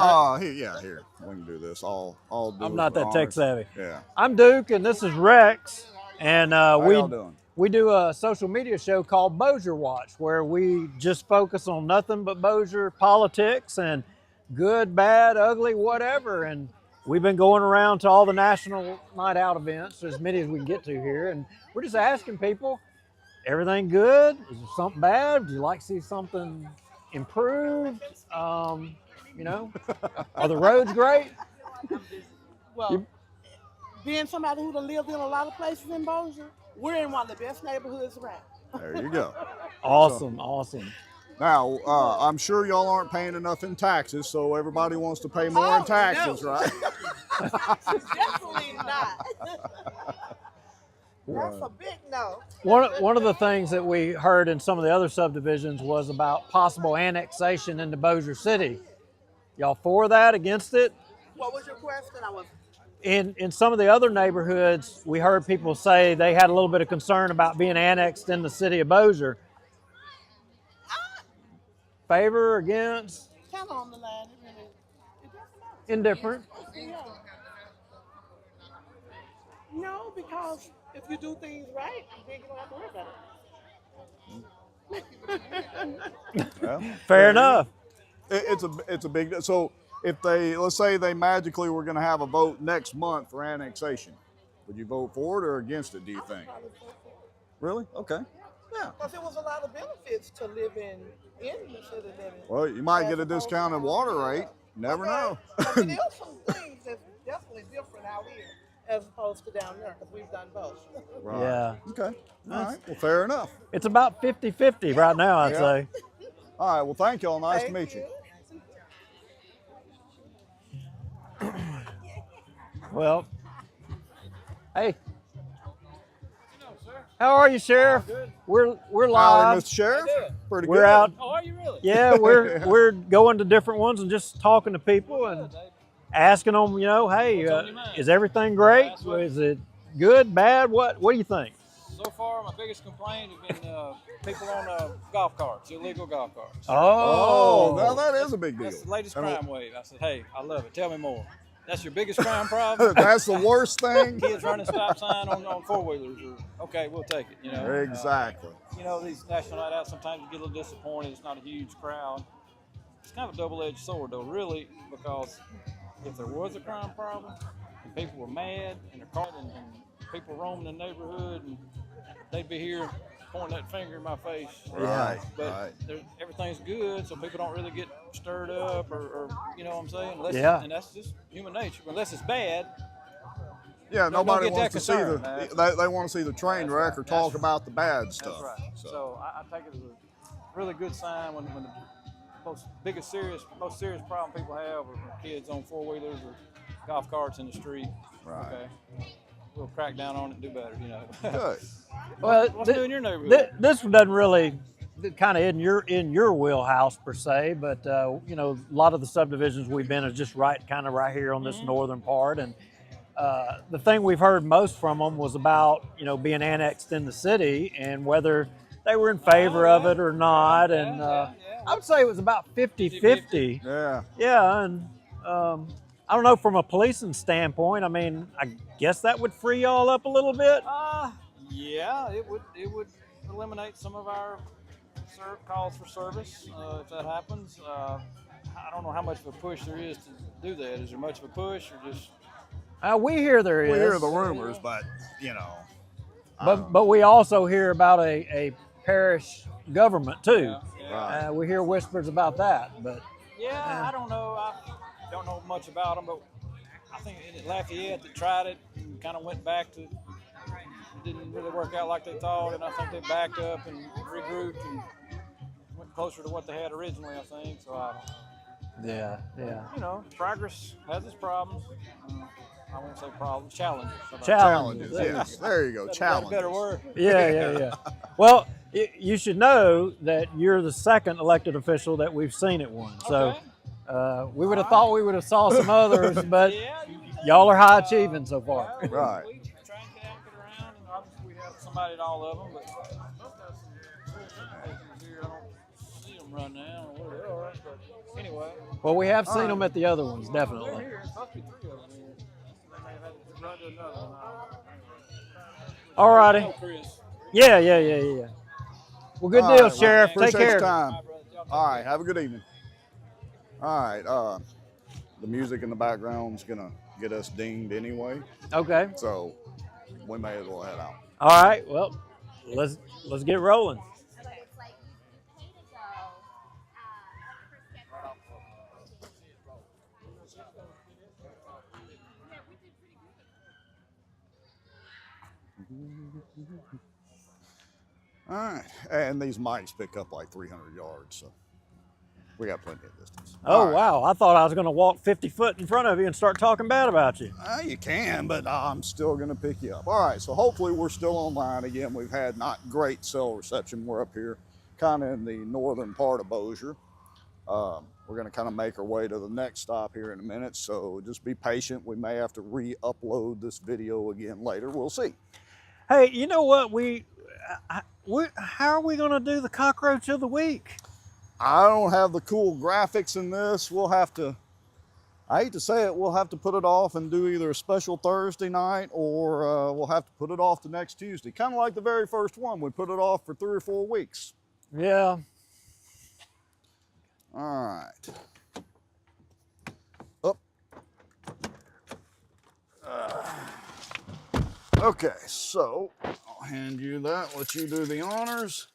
Speaker 1: Here. We can do this. I'll do.
Speaker 3: I'm not that tech savvy.
Speaker 1: Yeah.
Speaker 3: I'm Duke, and this is Rex, and
Speaker 1: How y'all doing?
Speaker 3: we do a social media show called Bossier Watch, where we just focus on nothing but Bossier politics and good, bad, ugly, whatever. And we've been going around to all the National Night Out events, as many as we can get to here, and we're just asking people, everything good? Is there something bad? Would you like to see something improved? You know, are the roads great?
Speaker 12: Well, being somebody who lived in a lot of places in Bossier, we're in one of the best neighborhoods around.
Speaker 1: There you go.
Speaker 3: Awesome, awesome.
Speaker 1: Now, I'm sure y'all aren't paying enough in taxes, so everybody wants to pay more in taxes, right?
Speaker 12: Definitely not. That's a big no.
Speaker 3: One of the things that we heard in some of the other subdivisions was about possible annexation into Bossier City. Y'all for that, against it?
Speaker 12: What was your question?
Speaker 3: In some of the other neighborhoods, we heard people say they had a little bit of concern about being annexed in the city of Bossier. favor, against?
Speaker 12: Kind of on the line. It really, it doesn't matter.
Speaker 3: Indifferent?
Speaker 12: Yeah. No, because if you do things right, then you don't have to worry about it.
Speaker 1: Well,
Speaker 3: Fair enough.
Speaker 1: It's a big, so if let's say they magically were going to have a vote next month for annexation, would you vote for it or against it, do you think? Really? Okay. Yeah.
Speaker 12: Because there was a lot of benefits to living in the city living.
Speaker 1: Well, you might get a discounted water rate. Never know.
Speaker 12: But there's some things that's definitely different out here as opposed to down there, because we've done both.
Speaker 1: Right.
Speaker 3: Yeah.
Speaker 1: Okay. All right. Well, fair enough.
Speaker 3: It's about 50-50 right now, I'd say.
Speaker 1: All right. Well, thank y'all. Nice to meet you.
Speaker 3: Well, hey. How are you, Sheriff? We're live.
Speaker 1: Howdy, Mr. Sheriff. Pretty good.
Speaker 3: We're out.
Speaker 4: Oh, are you really?
Speaker 3: Yeah, we're going to different ones and just talking to people and asking them, you know, hey, is everything great? Is it good, bad? What do you think?
Speaker 4: So far, my biggest complaint has been people on golf carts, illegal golf carts.
Speaker 3: Oh,
Speaker 1: well, that is a big deal.
Speaker 4: That's the latest crime wave. I said, hey, I love it. Tell me more. That's your biggest crime problem?
Speaker 1: That's the worst thing?
Speaker 4: Kids running stop sign on four-wheelers. Okay, we'll take it, you know.
Speaker 1: Exactly.
Speaker 4: You know, these national night outs, sometimes you get a little disappointed. It's not a huge crowd. It's kind of a double-edged sword, though, really, because if there was a crime problem and people were mad and they're caught and people roaming the neighborhood and they'd be here pointing that finger in my face.
Speaker 1: Right.
Speaker 4: But everything's good, so people don't really get stirred up or you know what I'm saying?
Speaker 3: Yeah.
Speaker 4: And that's just human nature. Unless it's bad.
Speaker 1: Yeah, nobody
Speaker 4: don't get
Speaker 1: wants to
Speaker 4: that
Speaker 1: see
Speaker 4: concerned.
Speaker 1: they want to see the train wreck or talk about the bad stuff.
Speaker 4: That's right. So I take it as a really good sign when the most serious problem people have are kids on four-wheelers or golf carts in the street.
Speaker 1: Right.
Speaker 4: Okay. We'll crack down on it and do better, you know.
Speaker 1: Good.
Speaker 3: Well,
Speaker 4: What's new in your neighborhood?
Speaker 3: This doesn't really kind of in your wheelhouse per se, but you know, a lot of the subdivisions we've been is just right here on this northern part, and the thing we've heard most from them was about, you know, being annexed in the city and whether they were in favor of it or not, and I would say it was about 50-50.
Speaker 1: Yeah.
Speaker 3: Yeah, and I don't know, from a policing standpoint, I mean, I guess that would free y'all up a little bit.
Speaker 4: Yeah, it would eliminate some of our calls for service if that happens. I don't know how much of a push there is to do that. Is there much of a push or just?
Speaker 3: We hear there is.
Speaker 1: We hear the rumors, but you know.
Speaker 3: But we also hear about a parish government too.
Speaker 1: Yeah.
Speaker 3: We hear whispers about that, but.
Speaker 4: Yeah, I don't know. I don't know much about them, but I think in Lafayette they tried it and kind of went back to. Didn't really work out like they thought, and I think they backed up and regrouped and went closer to what they had originally, I think. So I don't know.
Speaker 3: Yeah.
Speaker 4: You know, progress has its problems. I won't say problems, challenges.
Speaker 1: Challenges, yes. There you go, challenges.
Speaker 4: Better word.
Speaker 3: Yeah. Well, you should know that you're the second elected official that we've seen at one. So we would have thought we would have saw some others, but y'all are high achieving so far.
Speaker 1: Right.
Speaker 4: We try and get around, and obviously we have somebody at all of them, but most of us here, I don't see them run now or where they are, but anyway.
Speaker 3: Well, we have seen them at the other ones, definitely.
Speaker 4: There's supposed to be three of them here. They may have had to run to another one.
Speaker 3: All righty.
Speaker 4: Chris.
Speaker 3: Yeah. Well, good deal,
Speaker 1: right,
Speaker 3: Sheriff.
Speaker 1: Well,
Speaker 3: Take
Speaker 1: appreciate
Speaker 3: care.
Speaker 1: your time. All right, have a good evening. All right, the music in the background is gonna get us dinged anyway,
Speaker 3: Okay.
Speaker 1: so we may as well head out.
Speaker 3: All right. Well, let's get rolling.
Speaker 1: All right, and these mics pick up like 300 yards, so we got plenty of distance.
Speaker 3: Oh,
Speaker 1: All right.
Speaker 3: wow. I thought I was going to walk 50 foot in front of you and start talking bad about you.
Speaker 1: You can, but I'm still going to pick you up. All right, so hopefully we're still online again. We've had not great cell reception. We're up here kind of in the northern part of Bossier. We're going to kind of make our way to the next stop here in a minute, so just be patient. We may have to re-upload this video again later. We'll see.
Speaker 3: Hey, you know what? How are we going to do the cockroach of the week?
Speaker 1: I don't have the cool graphics in this. We'll have to, I hate to say it, we'll have to put it off and do either a special Thursday night or we'll have to put it off to next Tuesday. Kind of like the very first one. We put it off for 3 or 4 weeks.
Speaker 3: Yeah.
Speaker 1: All right. Up. Okay, so I'll hand you that, let you do the honors.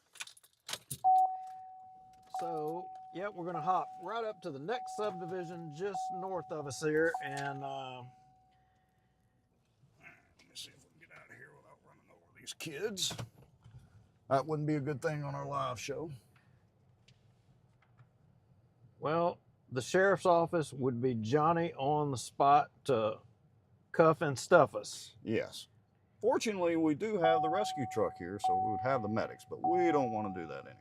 Speaker 3: So, yeah, we're going to hop right up to the next subdivision just north of us here. And
Speaker 1: let me see if we can get out of here without running over these kids. That wouldn't be a good thing on our live show.
Speaker 3: Well, the sheriff's office would be Johnny on the spot to cuff and stuff us.
Speaker 1: Yes. Fortunately, we do have the rescue truck here, so we would have the medics, but we don't want to do that anyway.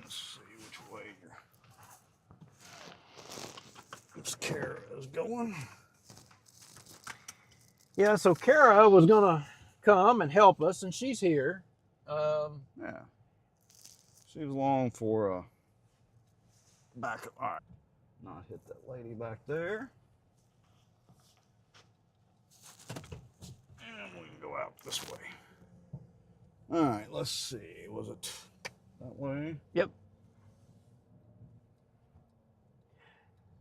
Speaker 1: Let's see which way this Kara is going.
Speaker 3: Yeah, so Kara was going to come and help us, and she's here.
Speaker 1: Yeah. She's along for back. All right. Not hit that lady back there. And we can go out this way. All right, let's see. Was it that way?
Speaker 3: Yep.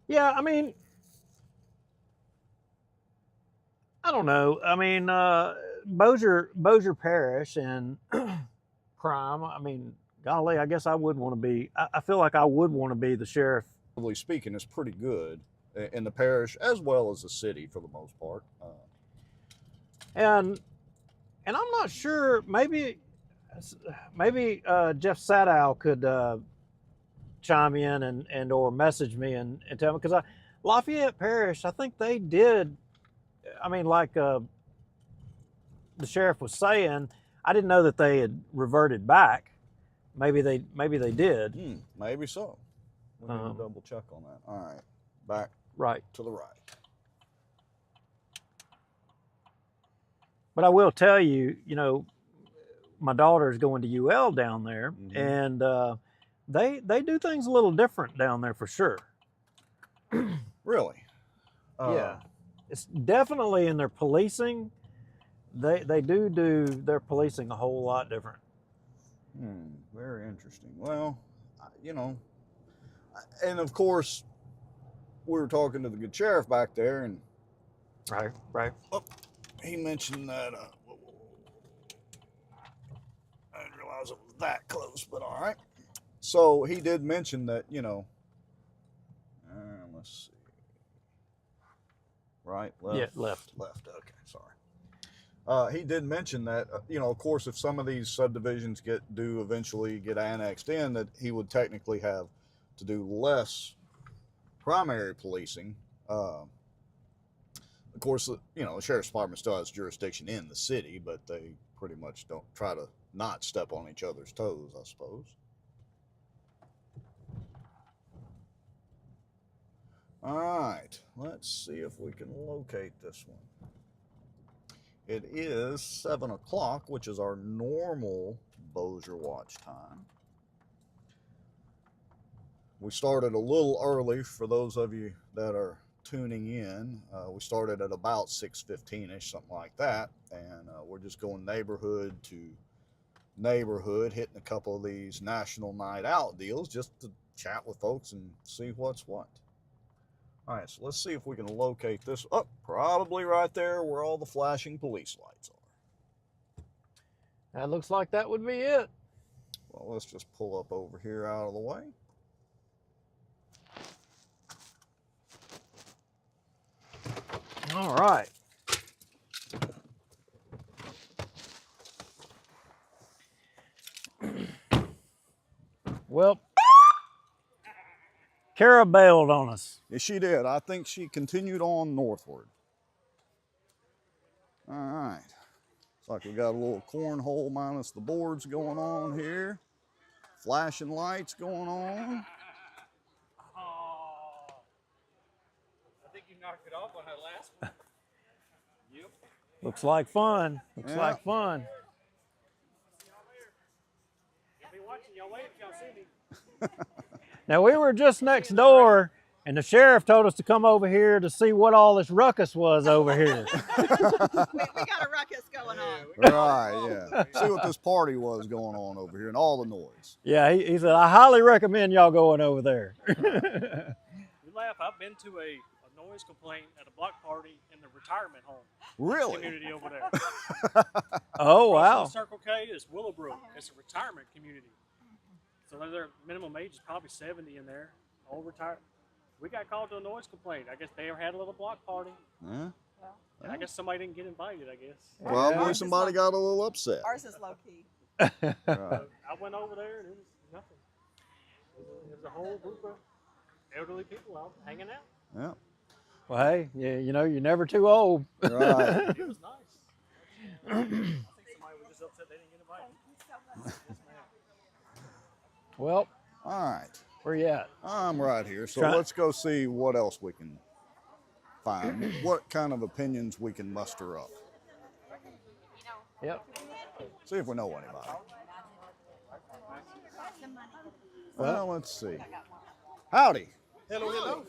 Speaker 3: Yeah, I mean, I don't know. I mean, Bossier Parish and crime, I mean, golly, I guess I would want to be, I feel like I would want to be the sheriff.
Speaker 1: Relatively speaking, is pretty good in the parish as well as the city for the most part.
Speaker 3: And I'm not sure, maybe Jeff Sadow could chime in and or message me and tell me, because Lafayette Parish, I think they did, I mean, like the sheriff was saying, I didn't know that they had reverted back. Maybe they did.
Speaker 1: Maybe so. We need to double check on that. All right, back to the right.
Speaker 3: But I will tell you, you know, my daughter is going to UL down there, and they do things a little different down there for sure.
Speaker 1: Really?
Speaker 3: Yeah, it's definitely in their policing. They do their policing a whole lot different.
Speaker 1: Very interesting. Well, you know, and of course, we were talking to the good sheriff back there, and
Speaker 3: right.
Speaker 1: Oh, he mentioned that. I didn't realize it was that close, but all right. So he did mention that, you know. Let's see. Right, left.
Speaker 3: Yeah, left.
Speaker 1: Okay, sorry. He did mention that, you know, of course, if some of these subdivisions do eventually get annexed in, that he would technically have to do less primary policing. Of course, you know, the sheriff's department still has jurisdiction in the city, but they pretty much don't try to not step on each other's toes, I suppose. All right, let's see if we can locate this one. It is 7 o'clock, which is our normal Bossier watch time. We started a little early for those of you that are tuning in. We started at about 6:15ish, something like that, and we're just going neighborhood to neighborhood, hitting a couple of these national night out deals just to chat with folks and see what's what. All right, so let's see if we can locate this. Oh, probably right there where all the flashing police lights are.
Speaker 3: That looks like that would be it.
Speaker 1: Well, let's just pull up over here out of the way.
Speaker 3: All right. Well, Kara bailed on us.
Speaker 1: Yeah, she did. I think she continued on northward. All right. Looks like we got a little cornhole minus the boards going on here. Flashing lights going on.
Speaker 4: Oh, I think you knocked it off on that last one. Yep.
Speaker 3: Looks like fun. Looks like fun.
Speaker 13: watching. Y'all wait if y'all see me.
Speaker 3: Now, we were just next door, and the sheriff told us to come over here to see what all this ruckus was over here.
Speaker 9: We got a ruckus going on.
Speaker 1: Right, yeah. See what this party was going on over here and all the noise.
Speaker 3: Yeah, he said, I highly recommend y'all going over there.
Speaker 13: You laugh. I've been to a noise complaint at a block party in the retirement home.
Speaker 1: Really?
Speaker 13: Community over there.
Speaker 3: Oh, wow.
Speaker 13: Across from Circle K is Willowbrook. It's a retirement community. So their minimum age is probably 70 in there, all retired. We got called to a noise complaint. I guess they had a little block party.
Speaker 1: Yeah.
Speaker 13: I guess somebody didn't get invited, I guess.
Speaker 1: Probably somebody got a little upset.
Speaker 9: Ours is low key.
Speaker 1: Right.
Speaker 13: I went over there and it was nothing. There was a whole group of elderly people out hanging out.
Speaker 1: Yeah.
Speaker 3: Well, hey, yeah, you know, you're never too old.
Speaker 1: Right.
Speaker 13: It was nice. I think somebody was just upset they didn't get invited.
Speaker 3: Well,
Speaker 1: all right.
Speaker 3: Where you at?
Speaker 1: I'm right here. So let's go see what else we can find. What kind of opinions we can muster up.
Speaker 3: Yep.
Speaker 1: See if we know anybody. Well, let's see. Howdy.
Speaker 7: Hello, hello.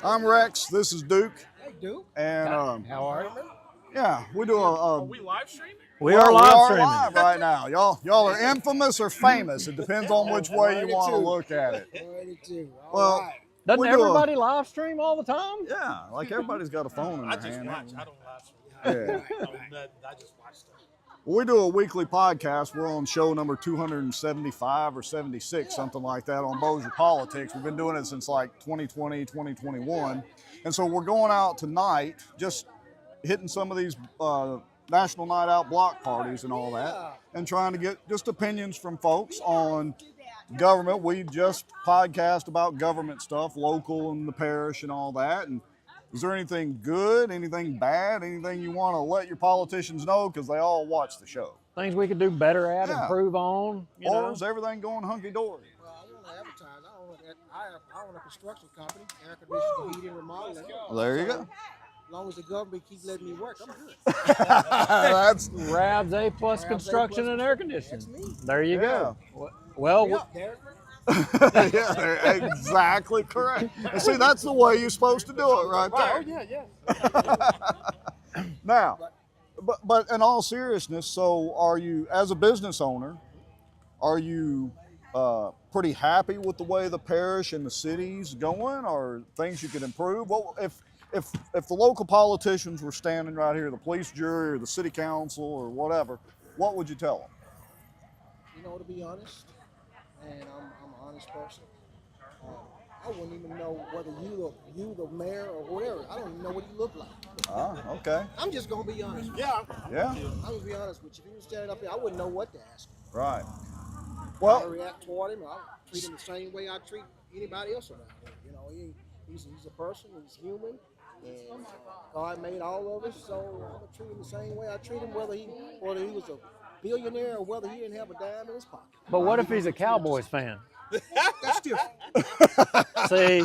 Speaker 1: I'm Rex. This is Duke.
Speaker 7: Hey, Duke.
Speaker 1: And
Speaker 3: how are you?
Speaker 1: Yeah, we do
Speaker 13: Are we live streaming?
Speaker 3: We are live streaming.
Speaker 1: Live right now. Y'all are infamous or famous. It depends on which way you want to look at it. Well,
Speaker 3: doesn't everybody live stream all the time?
Speaker 1: Yeah, like everybody's got a phone in their hand.
Speaker 13: I don't live stream.
Speaker 1: Yeah.
Speaker 13: I just watch stuff.
Speaker 1: Well, we do a weekly podcast. We're on show number 275 or 76, something like that, on Bossier Politics. We've been doing it since like 2020, 2021. And so we're going out tonight, just hitting some of these National Night Out block parties and all that, and trying to get just opinions from folks on government. We just podcast about government stuff, local and the parish and all that. And is there anything good, anything bad, anything you want to let your politicians know? Because they all watch the show.
Speaker 3: Things we could do better at, improve on.
Speaker 1: Or is everything going hunky-dory?
Speaker 7: Well, I want to advertise. I own a construction company, air conditioning, heating, remodeling.
Speaker 1: Well, there you go.
Speaker 7: As long as the government keep letting me work, I'm good.
Speaker 1: That's
Speaker 3: Rabs A+ Construction and Air Conditioning. There you go. Well,
Speaker 1: yeah, they're exactly correct. And see, that's the way you're supposed to do it right there.
Speaker 7: Oh, yeah.
Speaker 1: Now, but in all seriousness, so are you, as a business owner, are you pretty happy with the way the parish and the city's going, or things you could improve? Well, if the local politicians were standing right here, the police jury or the city council or whatever, what would you tell them?
Speaker 7: You know, to be honest, and I'm an honest person, I wouldn't even know whether you the mayor or whatever. I don't even know what you look like.
Speaker 1: Ah, okay.
Speaker 7: I'm just gonna be honest.
Speaker 1: Yeah.
Speaker 7: I'm gonna be honest with you. If you were standing up here, I wouldn't know what to ask him.
Speaker 1: Right.
Speaker 7: Well, I react toward him. I treat him the same way I treat anybody else around here. You know, he's a person. He's human, and God made all of us. So I'm gonna treat him the same way I treat him, whether he was a billionaire or whether he didn't have a dime in his pocket.
Speaker 3: but what if he's a Cowboys fan?
Speaker 7: That's different.
Speaker 3: See,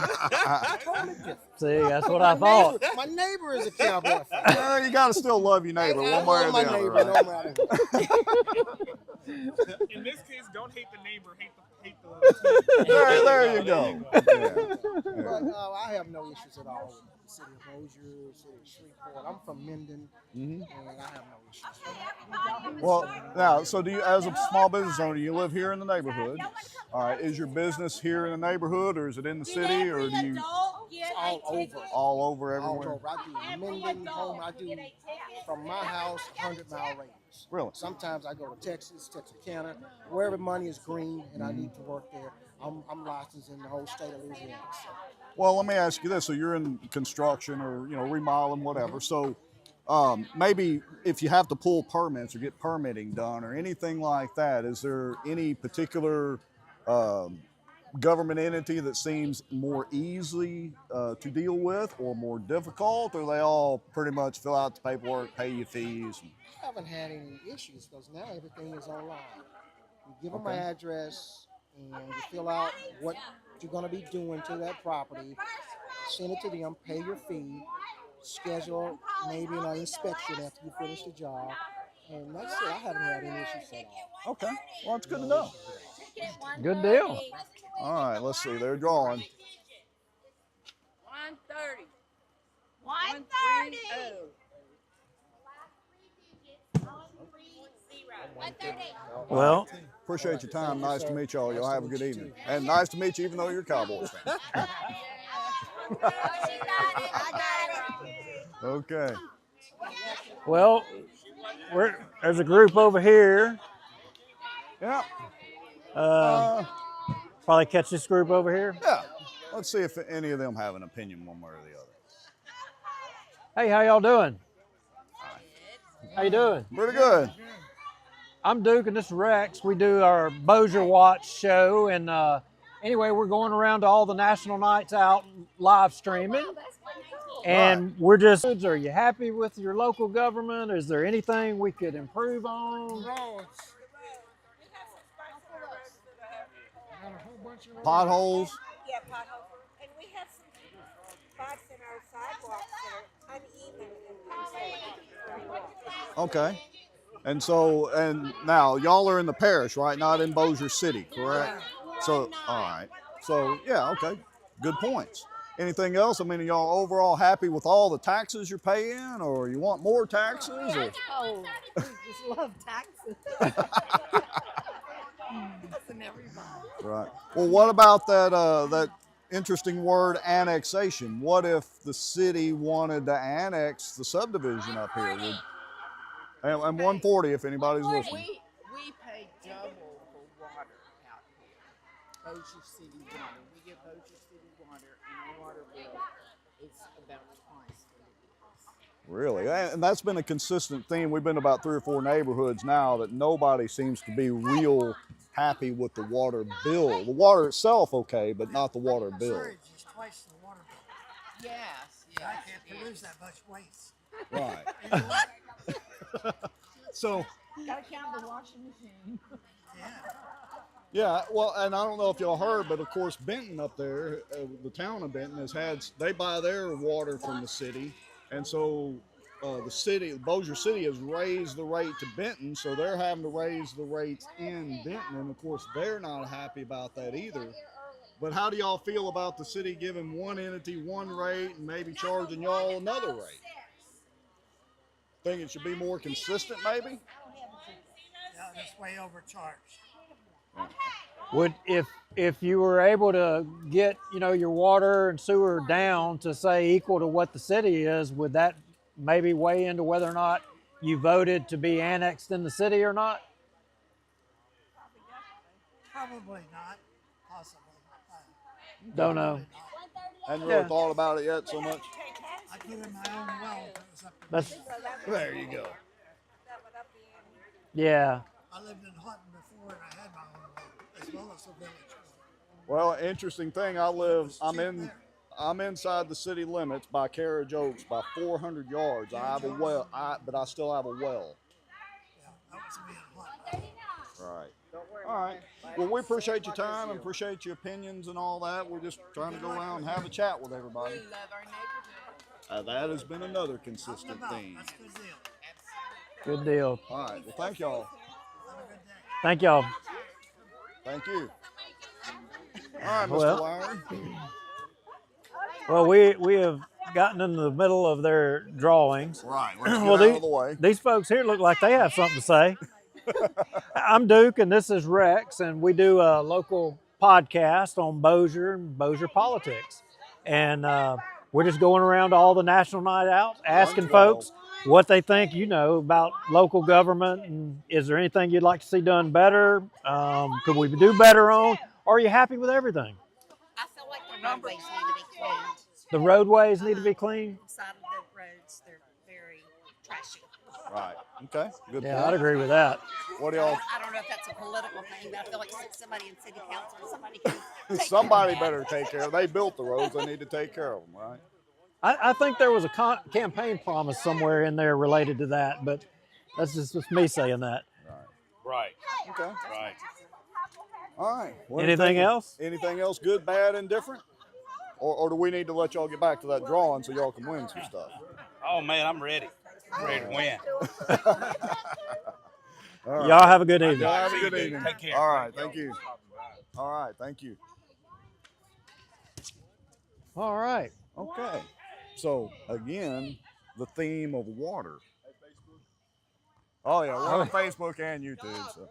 Speaker 7: Totally different.
Speaker 3: see, that's what I thought.
Speaker 7: My neighbor is a Cowboy fan.
Speaker 1: Well, you got to still love your neighbor one way or the other. Right?
Speaker 13: In this case, don't hate the neighbor, hate the
Speaker 1: There you go.
Speaker 7: But I have no issues at all with the city of Bossier, city of Shreveport. I'm from Minden, and I have no issues.
Speaker 1: Well, now, so do you, as a small business owner, you live here in the neighborhood? All right, is your business here in the neighborhood, or is it in the city, or do you
Speaker 7: All over.
Speaker 1: all over everywhere?
Speaker 7: All over. I do Minden, home. I do from my house, 100-mile radius.
Speaker 1: Really?
Speaker 7: Sometimes I go to Texas, Texarkana, wherever money is green and I need to work there. I'm licensed in the whole state of Louisiana. So.
Speaker 1: Well, let me ask you this. So you're in construction or, remodeling, whatever. So maybe if you have to pull permits or get permitting done or anything like that, is there any particular government entity that seems more easy to deal with or more difficult, or they all pretty much fill out the paperwork, pay your fees?
Speaker 7: I haven't had any issues because now everything is online. You give them an address and you fill out what you're going to be doing to that property, send it to them, pay your fee, schedule maybe an inspection after you finish the job, and that's it. I haven't had any issues at all.
Speaker 1: Okay, well, that's good to know.
Speaker 3: Good deal.
Speaker 1: All right, let's see. They're drawing.
Speaker 8: 130.
Speaker 9: 130.
Speaker 8: 130.
Speaker 3: Well,
Speaker 1: Appreciate your time. Nice to meet y'all. Y'all have a good evening. And nice to meet you, even though you're a Cowboys fan. Okay.
Speaker 3: well, there's a group over here.
Speaker 1: Yeah.
Speaker 3: Probably catch this group over here.
Speaker 1: Yeah. Let's see if any of them have an opinion one way or the other.
Speaker 3: Hey, how y'all doing? How you doing?
Speaker 1: Pretty good.
Speaker 3: I'm Duke and this is Rex. We do our Bossier Watch show, and anyway, we're going around to all the national nights out live streaming. And we're just, are you happy with your local government? Is there anything we could improve on?
Speaker 1: Potholes.
Speaker 5: Yeah, potholes. And we have some spots in our sidewalks that are uneven and
Speaker 1: Okay. And so, and now y'all are in the parish, right? Not in Bossier City, correct? So, all right. So, yeah, okay. Good points. Anything else? I mean, are y'all overall happy with all the taxes you're paying, or you want more taxes? Or?
Speaker 14: Oh, we just love taxes. Doesn't everybody?
Speaker 1: Right. Well, what about that that interesting word annexation? What if the city wanted to annex the subdivision up here? And 140 if anybody's listening.
Speaker 14: We pay double for water out here. Bossier City water. We get Bossier City water, and our water bill is about twice what it is.
Speaker 1: Really? And that's been a consistent theme. We've been to about 3 or 4 neighborhoods now that nobody seems to be real happy with the water bill. The water itself, okay, but not the water bill.
Speaker 15: It's just twice the water bill.
Speaker 14: Yes.
Speaker 15: I can't produce that much waste.
Speaker 1: Right.
Speaker 15: So.
Speaker 14: Gotta count the washing machine.
Speaker 1: Yeah, well, and I don't know if y'all heard, but of course Benton up there, the town of Benton they buy their water from the city, and so the city, Bossier City, has raised the rate to Benton, so they're having to raise the rates in Benton, and of course they're not happy about that either. But how do y'all feel about the city giving one entity one rate and maybe charging y'all another rate? Think it should be more consistent, maybe?
Speaker 15: Yeah, that's way overcharged.
Speaker 3: Would if you were able to get your water and sewer down to say equal to what the city is, would that maybe weigh into whether or not you voted to be annexed in the city or not?
Speaker 15: Probably not. Possibly.
Speaker 3: Don't know.
Speaker 1: Hadn't really thought about it yet so much.
Speaker 15: I put in my own well. It was up to
Speaker 3: That's,
Speaker 1: there you go.
Speaker 3: Yeah.
Speaker 15: I lived in Hutton before and I had my own well, as well as the village.
Speaker 1: Well, interesting thing, I'm inside the city limits by Carriage Oaks by 400 yards. I have a well, but I still have a well.
Speaker 15: Yeah, that was me in Hutton.
Speaker 1: Right. All right. Well, we appreciate your time and appreciate your opinions and all that. We're just trying to go around and have a chat with everybody.
Speaker 14: We love our neighborhood.
Speaker 1: That has been another consistent theme.
Speaker 15: That's a good deal.
Speaker 3: Good deal.
Speaker 1: All right. Well, thank y'all.
Speaker 3: Thank y'all.
Speaker 1: Thank you. All right, Mr. Lowry.
Speaker 3: Well, we have gotten into the middle of their drawings.
Speaker 1: Right. Let's get out of the way.
Speaker 3: These folks here look like they have something to say. I'm Duke, and this is Rex, and we do a local podcast on Bossier and Bossier politics. And we're just going around to all the national night outs, asking folks what they think about local government, and is there anything you'd like to see done better? Could we do better on? Or are you happy with everything?
Speaker 14: I feel like the roadways need to be cleaned.
Speaker 3: The roadways need to be cleaned?
Speaker 14: Side of the roads, they're very trashy.
Speaker 1: Right. Okay. Good
Speaker 3: Yeah,
Speaker 1: point.
Speaker 3: I'd agree with that.
Speaker 1: What do y'all?
Speaker 14: I don't know if that's a political thing, but I feel like somebody in city council, somebody can
Speaker 1: Somebody better take care of them. They built the roads. They need to take care of them, right?
Speaker 3: I think there was a campaign promise somewhere in there related to that, but that's just me saying that.
Speaker 1: Right. Okay. Right. All right.
Speaker 3: Anything else?
Speaker 1: Anything else good, bad, and different? Or do we need to let y'all get back to that drawing so y'all can win some stuff?
Speaker 16: Oh, man, I'm ready. I'm ready to win.
Speaker 1: All right.
Speaker 3: Y'all have a good evening.
Speaker 1: Y'all have a good evening.
Speaker 16: Take care.
Speaker 1: All right. Thank you. All right, thank you.
Speaker 3: All right.
Speaker 1: Okay. So again, the theme of water. Oh yeah, we're on Facebook and YouTube. So.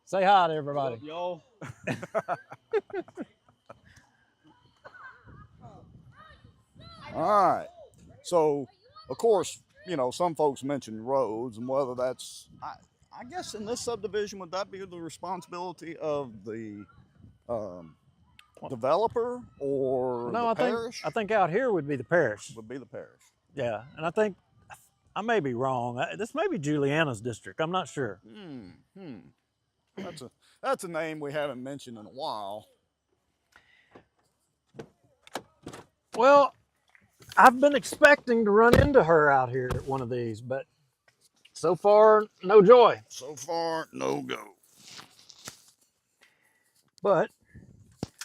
Speaker 3: Say hi to everybody.
Speaker 1: Y'all. All right. So, of course, you know, some folks mention roads, and whether that's, I guess in this subdivision, would that be the responsibility of the developer or
Speaker 3: No,
Speaker 1: the parish?
Speaker 3: I think out here would be the parish.
Speaker 1: Would be the parish.
Speaker 3: Yeah, and I think I may be wrong. This may be Juliana's district. I'm not sure.
Speaker 1: That's a name we haven't mentioned in a while.
Speaker 3: Well, I've been expecting to run into her out here at one of these, but so far, no joy.
Speaker 1: So far, no go.
Speaker 3: But,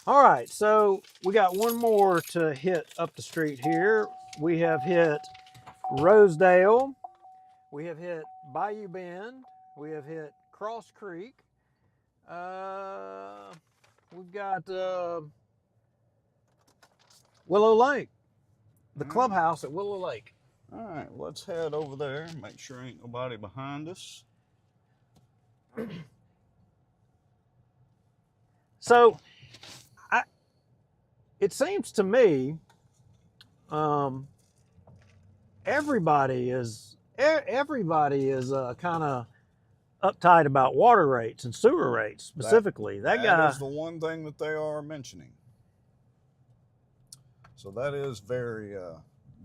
Speaker 3: all right, so we got one more to hit up the street here. We have hit Rosedale. We have hit Bayou Bend. We have hit Cross Creek. We've got Willow Lake, the clubhouse at Willow Lake.
Speaker 1: All right, let's head over there and make sure ain't nobody behind us.
Speaker 3: So, it seems to me, everybody is kind of uptight about water rates and sewer rates specifically. That guy
Speaker 1: is the one thing that they are mentioning. So that is very,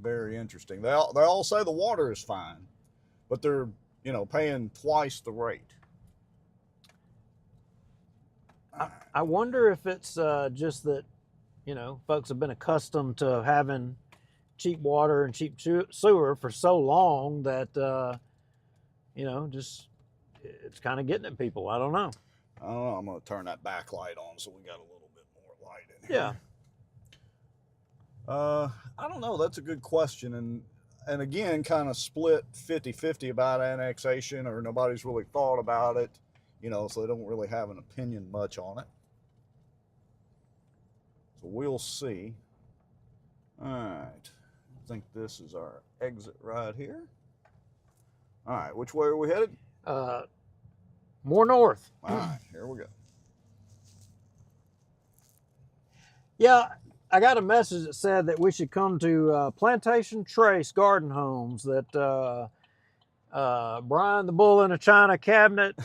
Speaker 1: very interesting. They all say the water is fine, but they're, you know, paying twice the rate.
Speaker 3: I wonder if it's just that, you know, folks have been accustomed to having cheap water and cheap sewer for so long that, you know, just it's kind of getting at people. I don't know.
Speaker 1: I don't know. I'm going to turn that backlight on so we got a little bit more light in here.
Speaker 3: Yeah.
Speaker 1: I don't know. That's a good question. And again, kind of split 50-50 about annexation, or nobody's really thought about it, you know, so they don't really have an opinion much on it. So we'll see. All right. I think this is our exit right here. All right. Which way are we headed?
Speaker 3: More north.
Speaker 1: All right. Here we go.
Speaker 3: Yeah. I got a message that said that we should come to Plantation Trace Garden Homes, that Brian the Bull in a China Cabinet,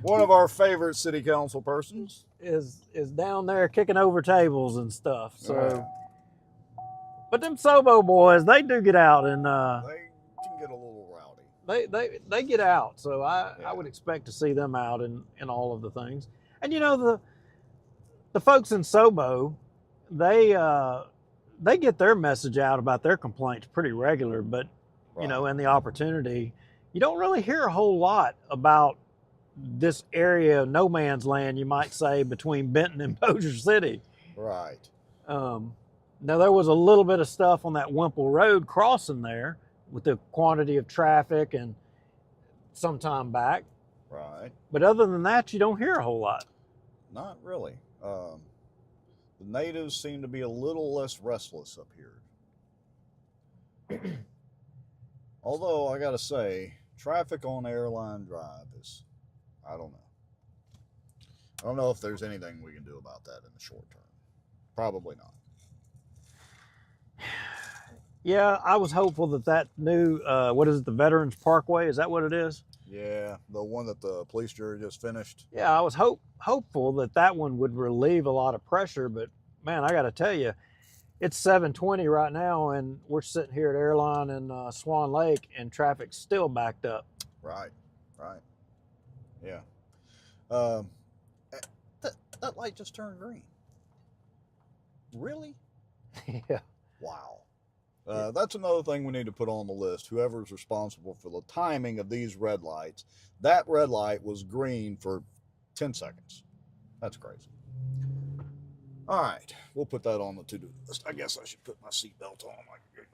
Speaker 1: one of our favorite city council persons,
Speaker 3: is down there kicking over tables and stuff. So, but them Sobo boys, they do get out, and
Speaker 1: they can get a little rowdy.
Speaker 3: They get out. So I would expect to see them out in all of the things. And you know, the folks in Sobo, they get their message out about their complaints pretty regular, but you know, in the opportunity, you don't really hear a whole lot about this area of no man's land, you might say, between Benton and Bossier City.
Speaker 1: Right.
Speaker 3: Now there was a little bit of stuff on that Wimple Road crossing there with the quantity of traffic and some time back.
Speaker 1: Right.
Speaker 3: But other than that, you don't hear a whole lot.
Speaker 1: Not really. The natives seem to be a little less restless up here. Although, I gotta say, traffic on Airline Drive is, I don't know. I don't know if there's anything we can do about that in the short term. Probably not.
Speaker 3: Yeah, I was hopeful that new, what is it, the Veterans Parkway, is that what it is?
Speaker 1: Yeah, the one that the police jury just finished.
Speaker 3: Yeah, I was hopeful that one would relieve a lot of pressure, but man, I got to tell you, it's 7:20 right now, and we're sitting here at Airline and Swan Lake, and traffic's still backed up.
Speaker 1: Right. Yeah. That light just turned green. Really?
Speaker 3: Yeah.
Speaker 1: Wow. That's another thing we need to put on the list. Whoever's responsible for the timing of these red lights, that red light was green for 10 seconds. That's crazy. All right, we'll put that on the to-do list. I guess I should put my seatbelt on like a good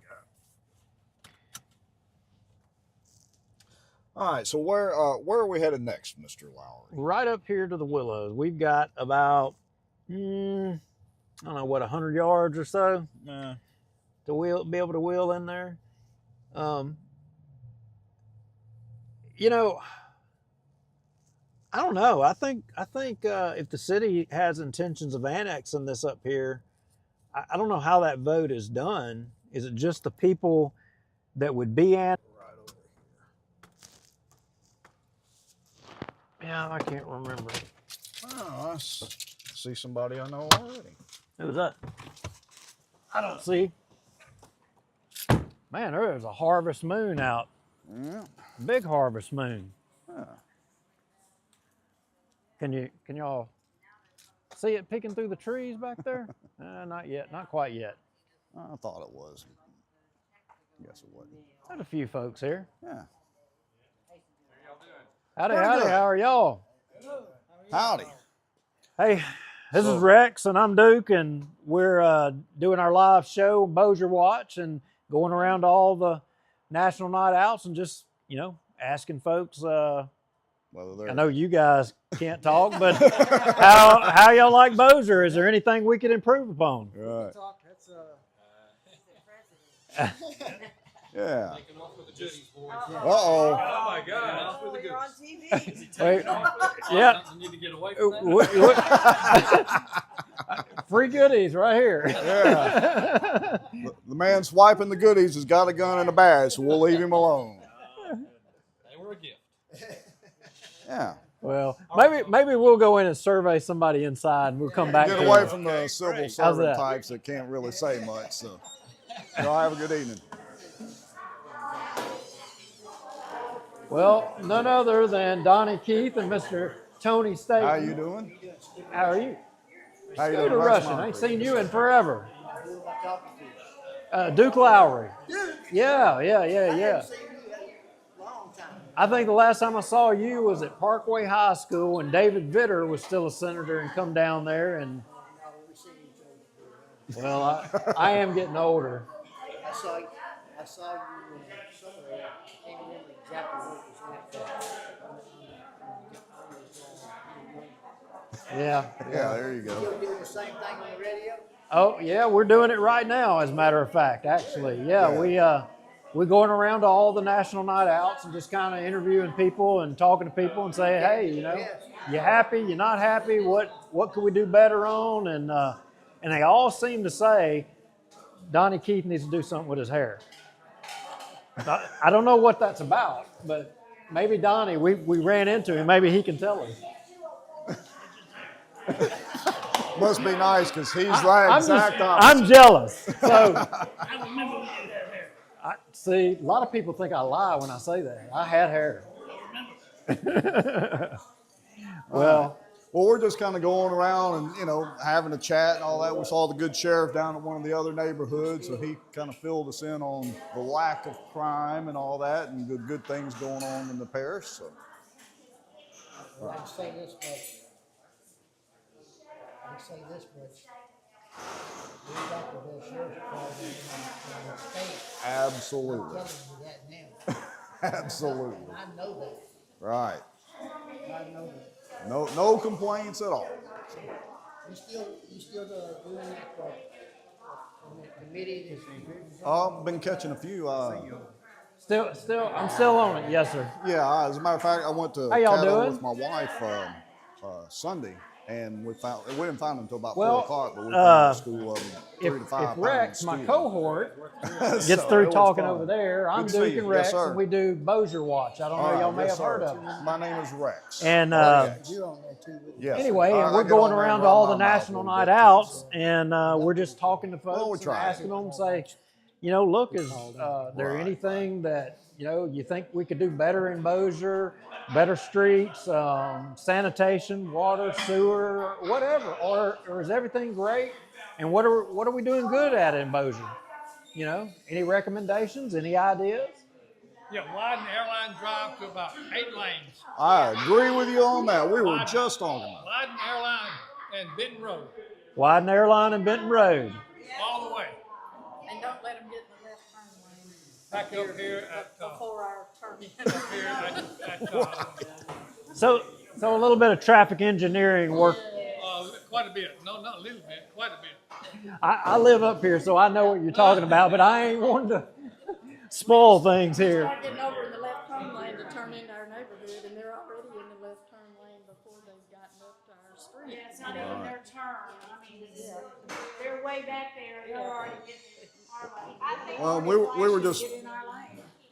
Speaker 1: All right, so where are we headed next, Mr. Lowry?
Speaker 3: Right up here to the Willows. We've got about, I don't know, what, 100 yards or so to be able to wheel in there. You know, I don't know. I think if the city has intentions of annexing this up here, I don't know how that vote is done. Is it just the people that would be annexed? Yeah, I can't remember.
Speaker 1: Oh, I see somebody I know already.
Speaker 3: Who's that? I don't see. Man, there is a harvest moon out.
Speaker 1: Yeah.
Speaker 3: Big harvest moon.
Speaker 1: Yeah.
Speaker 3: Can y'all see it peeking through the trees back there? Not yet. Not quite yet.
Speaker 1: I thought it was. Guess it wasn't.
Speaker 3: There's a few folks here.
Speaker 1: Yeah.
Speaker 3: Howdy, howdy. How are y'all?
Speaker 1: Howdy.
Speaker 3: Hey, this is Rex, and I'm Duke, and we're doing our live show, Bossier Watch, and going around to all the national night outs and just, asking folks. I know you guys can't talk, but how y'all like Bossier? Is there anything we could improve upon?
Speaker 1: Right. Yeah. Uh-oh.
Speaker 17: Oh my God. You're on TV.
Speaker 3: Wait, yeah.
Speaker 17: You need to get away from
Speaker 3: Free goodies right here.
Speaker 1: Yeah. The man swiping the goodies has got a gun and a badge, so we'll leave him alone.
Speaker 17: They were a gift.
Speaker 1: Yeah.
Speaker 3: Well, maybe we'll go in and survey somebody inside, and we'll come back.
Speaker 1: Get
Speaker 3: to
Speaker 1: away
Speaker 3: it.
Speaker 1: from the civil
Speaker 3: How's
Speaker 1: servant
Speaker 3: that?
Speaker 1: types that can't really say much. So, y'all have a good evening.
Speaker 3: Well, none other than Donnie Keith and Mr. Tony Staten.
Speaker 1: How you doing?
Speaker 3: How are you?
Speaker 1: How you
Speaker 3: Scooter
Speaker 1: doing?
Speaker 3: Russian. I ain't seen you in forever. Duke Lowry. Yeah. I think the last time I saw you was at Parkway High School when David Vitter was still a senator and come down there. And well, I am getting older.
Speaker 7: I saw you somewhere. I can't remember exactly what it was.
Speaker 3: Yeah.
Speaker 1: Yeah, there you go.
Speaker 7: You're doing the same thing on the radio?
Speaker 3: Oh yeah, we're doing it right now. As a matter of fact, actually, yeah. We're going around to all the national night outs and just kind of interviewing people and talking to people and saying, hey, you happy? You not happy? What could we do better on? And they all seem to say Donnie Keith needs to do something with his hair. I don't know what that's about, but maybe Donnie, we ran into him. Maybe he can tell us.
Speaker 1: Must be nice because he's the exact opposite.
Speaker 3: I'm jealous. So, see, a lot of people think I lie when I say that. I had hair.
Speaker 1: Well, we're just kind of going around and, having a chat and all that. We saw the good sheriff down at one of the other neighborhoods, so he kind of filled us in on the lack of crime and all that and the good things going on in the parish. So.
Speaker 7: Well, I can say this much. We got the best sheriff's department in the state.
Speaker 1: Absolutely.
Speaker 7: I'm telling you that now.
Speaker 1: Absolutely.
Speaker 7: I know that.
Speaker 1: Right.
Speaker 7: I know that.
Speaker 1: No complaints at all.
Speaker 7: You still doing that for committee?
Speaker 1: I've been catching a few.
Speaker 3: I'm still on it. Yes, sir.
Speaker 1: Yeah, as a matter of fact, I went to
Speaker 3: How y'all
Speaker 1: Caddo
Speaker 3: doing?
Speaker 1: with my wife Sunday, and we didn't find them until about 4
Speaker 3: Well,
Speaker 1: o'clock, but we found the school 3 to 5.
Speaker 3: If Rex, my cohort,
Speaker 1: So,
Speaker 3: gets through
Speaker 1: it was
Speaker 3: talking
Speaker 1: fun.
Speaker 3: over there, I'm
Speaker 1: Good to see
Speaker 3: Duke
Speaker 1: you.
Speaker 3: and Rex,
Speaker 1: Yes, sir.
Speaker 3: and we do Bossier Watch. I don't know,
Speaker 1: All right,
Speaker 3: y'all may
Speaker 1: yes,
Speaker 3: have heard
Speaker 1: sir.
Speaker 3: of it.
Speaker 1: My name is Rex.
Speaker 3: And
Speaker 7: You're on there too.
Speaker 1: yes.
Speaker 3: anyway,
Speaker 1: All right,
Speaker 3: and
Speaker 1: I
Speaker 3: we're
Speaker 1: get
Speaker 3: going
Speaker 1: on there
Speaker 3: around
Speaker 1: and
Speaker 3: to all
Speaker 1: run
Speaker 3: the
Speaker 1: my mouth a
Speaker 3: national
Speaker 1: little
Speaker 3: night
Speaker 1: bit, too,
Speaker 3: outs,
Speaker 1: so.
Speaker 3: and we're just talking to folks
Speaker 1: we
Speaker 3: and
Speaker 1: try.
Speaker 3: asking them, say, look, is there anything that you think we could do better in Bossier, better streets, sanitation, water, sewer, whatever, or is everything great? And what are we doing good at in Bossier? Any recommendations? Any ideas?
Speaker 18: Yeah, widen the airline drive to about 8 lanes.
Speaker 1: I agree with you on that. We were just talking about it.
Speaker 18: Widen the airline and Benton Road
Speaker 3: Widen Airline and Benton Road.
Speaker 18: all the way.
Speaker 8: And don't let them get in the left turn lane.
Speaker 18: back up here at,
Speaker 8: Before our term.
Speaker 18: up here at
Speaker 3: So a little bit of traffic engineering work.
Speaker 18: quite a bit. No, not a little bit, quite a bit.
Speaker 3: I live up here, so I know what you're talking about, but I ain't wanting to spoil things here.
Speaker 8: Start getting over in the left turn lane to turn into our neighborhood, and they're already in the left turn lane before they've gotten up to our street.
Speaker 9: Yeah, it's not even their turn. I mean, they're way back there. They're already getting our lane. I think
Speaker 1: Well,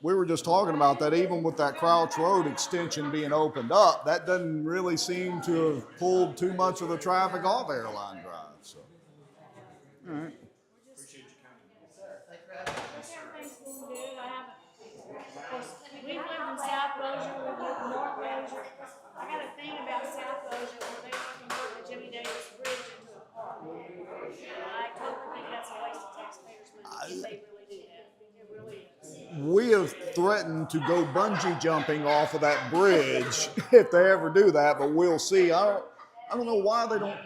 Speaker 1: we were just talking about that. Even with that Crouch Road extension being opened up, that doesn't really seem to have pulled too much of the traffic off Airline Drive. So, all right.
Speaker 9: We've lived in South Bossier, we've lived in North Bossier. I got a thing about South Bossier where they converted the Jimmy Davis Bridge into a park. I totally think that's a waste of taxpayers' money if they really do that. It really is.
Speaker 1: We have threatened to go bungee jumping off of that bridge if they ever do that, but we'll see. I don't know why they don't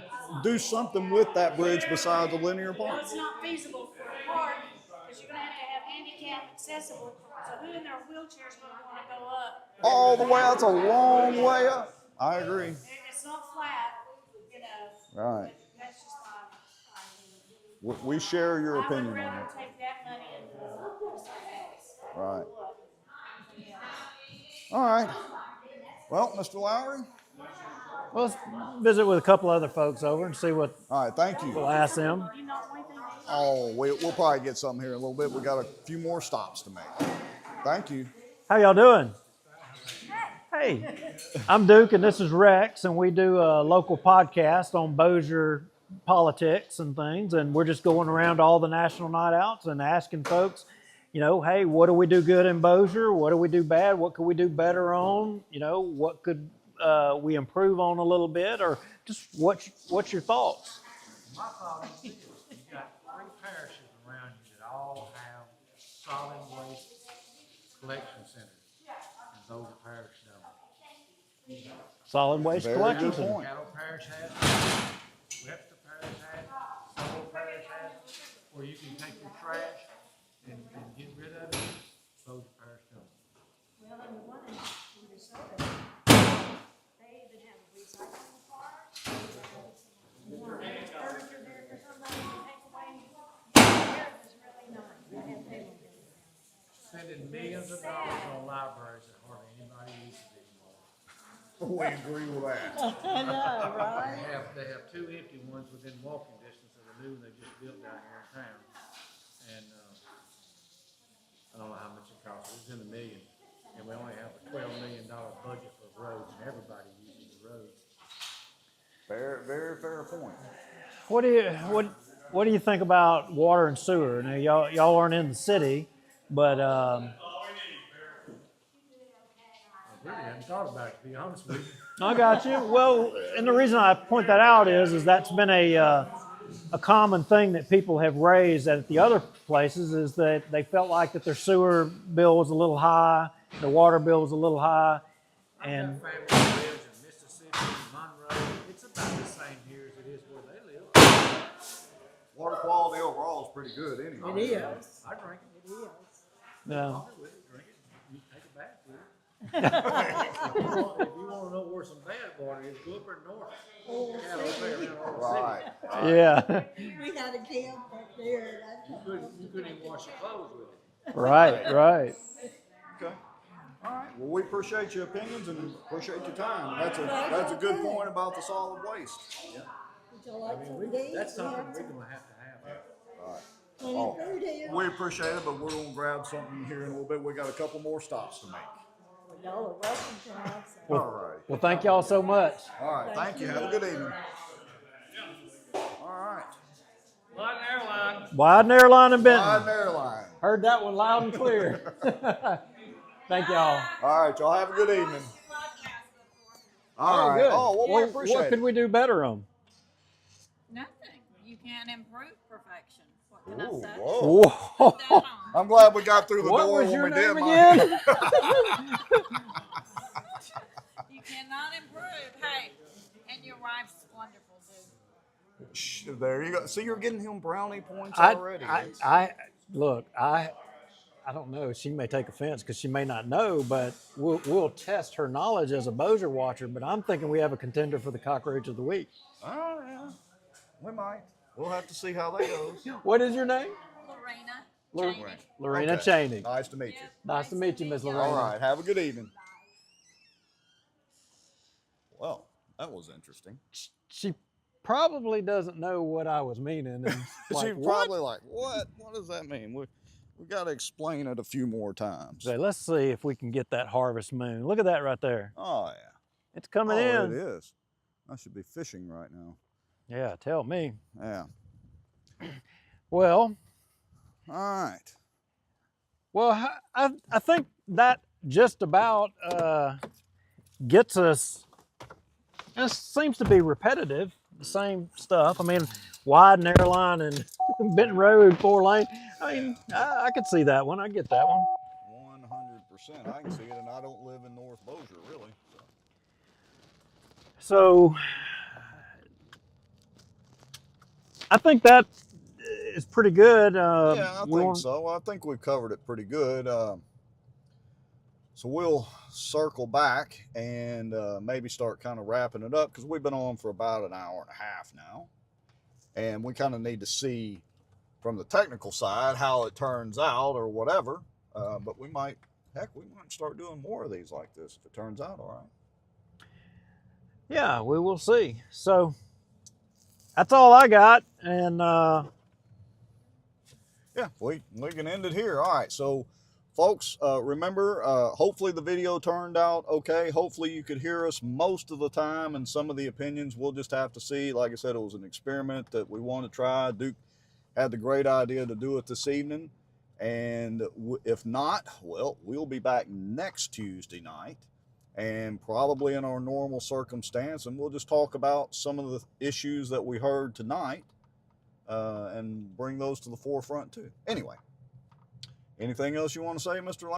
Speaker 1: do something with that bridge besides a linear
Speaker 9: Well,
Speaker 1: park.
Speaker 9: it's not feasible for a park because you're going to have handicap accessible. So who in their wheelchairs would want to go up?
Speaker 1: All the way, that's a long way up. I agree.
Speaker 9: It's not flat, you know.
Speaker 1: Right.
Speaker 9: That's just my
Speaker 1: We share your
Speaker 9: I would
Speaker 1: opinion on
Speaker 9: rather
Speaker 1: it.
Speaker 9: take that money and do something else.
Speaker 1: Right. All right. Well, Mr. Lowry.
Speaker 3: Well, let's visit with a couple other folks over and see what.
Speaker 1: All right, thank you.
Speaker 3: We'll ask them.
Speaker 1: Oh, we'll probably get something here in a little bit. We got a few more stops to make. Thank you.
Speaker 3: How y'all doing? Hey, I'm Duke and this is Rex, and we do a local podcast on Bossier politics and things, and we're just going around to all the national night outs and asking folks, you know, hey, what do we do good in Bossier? What do we do bad? What could we do better on? You know, what could we improve on a little bit, or just what's your thoughts?
Speaker 19: My thought is this: you got 3 parishes around you that all have solid waste collection centers, and those parishes don't.
Speaker 3: Solid waste collection
Speaker 1: good
Speaker 3: center.
Speaker 1: point.
Speaker 19: Cattle Parish has, Webster Parish has, Sowell Parish has, where you can take your trash and get rid of it. Those Parish don't.
Speaker 9: Well, and the one in Minnesota, they even have a recycling part. You want to have furniture there for somebody to take away. Theirs is really nice. They have tables in there.
Speaker 19: Spending millions of dollars on libraries that hardly anybody uses anymore.
Speaker 1: We agree with that.
Speaker 8: I know, right?
Speaker 19: They have 2 empty ones within walking distance of the new one they just built down here in town. And I don't know how much it costs. It was in the millions. And we only have a $12 million budget for roads, and everybody uses the roads.
Speaker 1: Fair, very fair point.
Speaker 3: What do you think about water and sewer? Now y'all aren't in the city, but
Speaker 19: I really hadn't thought about it, to be honest with you.
Speaker 3: I got you. Well, and the reason I point that out is that's been a common thing that people have raised at the other places, is that they felt like that their sewer bill was a little high, the water bill was a little high, and
Speaker 19: I've got family that lives in Mississippi, Monroe. It's about the same here as it is where they live.
Speaker 1: Water quality overall is pretty good anyway.
Speaker 8: It is.
Speaker 19: I drink it.
Speaker 8: It is.
Speaker 3: no.
Speaker 19: Drink it. You take a bath with it. If you want to know where some bad water is, go up there north. Cattle up there around all the
Speaker 1: Right.
Speaker 19: city.
Speaker 3: Yeah.
Speaker 8: We had a camp up there.
Speaker 19: You couldn't even wash your clothes with it.
Speaker 3: Right.
Speaker 1: Okay. All right. Well, we appreciate your opinions and appreciate your time. That's a good point about the solid waste. Yeah.
Speaker 8: Would you like some
Speaker 19: That's something
Speaker 8: dates?
Speaker 19: we're going to have here.
Speaker 1: All right.
Speaker 8: Plenty
Speaker 1: Oh,
Speaker 8: of food here.
Speaker 1: we appreciate it, but we're gonna grab something here in a little bit. We got a couple more stops to make.
Speaker 8: Y'all are welcome to us.
Speaker 1: All right.
Speaker 3: Well, thank y'all so much.
Speaker 1: All right. Thank you. Have a good evening. All right.
Speaker 18: Line Airline.
Speaker 3: Widen Airline and Benton.
Speaker 1: Widen Airline.
Speaker 3: Heard that one loud and clear. Thank y'all.
Speaker 1: All right, y'all have a good evening. All right.
Speaker 3: Good.
Speaker 1: Oh, well, we appreciate
Speaker 3: what could
Speaker 1: it.
Speaker 3: we do better on?
Speaker 8: Nothing. You can't improve perfection. What can
Speaker 1: Ooh,
Speaker 8: I say?
Speaker 1: whoa. I'm glad we got through the
Speaker 3: What
Speaker 1: door
Speaker 3: was your
Speaker 1: when we did.
Speaker 3: name
Speaker 1: Mike.
Speaker 3: again?
Speaker 8: You cannot improve. Hey, and your wife's wonderful, dude.
Speaker 1: Shh, there you go. See, you're getting him brownie points
Speaker 3: I
Speaker 1: already.
Speaker 3: look. I don't know. She may take offense because she may not know, but we'll test her knowledge as a Bossier watcher. But I'm thinking we have a contender for the cockroach of the week.
Speaker 1: Oh, yeah. We might. We'll have to see how that goes.
Speaker 3: What is your name?
Speaker 9: Lorena.
Speaker 3: Lorena
Speaker 1: Okay.
Speaker 3: Cheney.
Speaker 1: Nice to meet you.
Speaker 3: Nice to meet you, Miss Lorena.
Speaker 1: All right. Have a good evening. Well, that was interesting.
Speaker 3: She probably doesn't know what I was meaning. And
Speaker 1: She's probably like, what? What does that mean? We got to explain it a few more times.
Speaker 3: Okay, let's see if we can get that harvest moon. Look at that right there.
Speaker 1: Oh, yeah.
Speaker 3: It's coming in.
Speaker 1: Oh, it is. I should be fishing right now.
Speaker 3: Yeah, tell me.
Speaker 1: Yeah.
Speaker 3: Well.
Speaker 1: All right.
Speaker 3: Well, I think that just about gets us. It seems to be repetitive, the same stuff. I mean, wide and airline and Benton Road, 4 lane. I mean, I could see that one. I get that one.
Speaker 1: 100%. I can see it, and I don't live in North Bossier, really.
Speaker 3: So I think that is pretty good.
Speaker 1: Yeah, I think so. I think we've covered it pretty good. So we'll circle back and maybe start kind of wrapping it up because we've been on for about an hour and a half now. And we kind of need to see from the technical side how it turns out or whatever. But we might start doing more of these like this if it turns out all right.
Speaker 3: Yeah, we will see. So that's all I got. And
Speaker 1: yeah, we can end it here. All right, so folks, remember, hopefully the video turned out okay. Hopefully you could hear us most of the time, and some of the opinions we'll just have to see. Like I said, it was an experiment that we want to try. Duke had the great idea to do it this evening, and if not, well, we'll be back next Tuesday night, and probably in our normal circumstance, and we'll just talk about some of the issues that we heard tonight, and bring those to the forefront too. Anyway, anything else you want to say, Mr.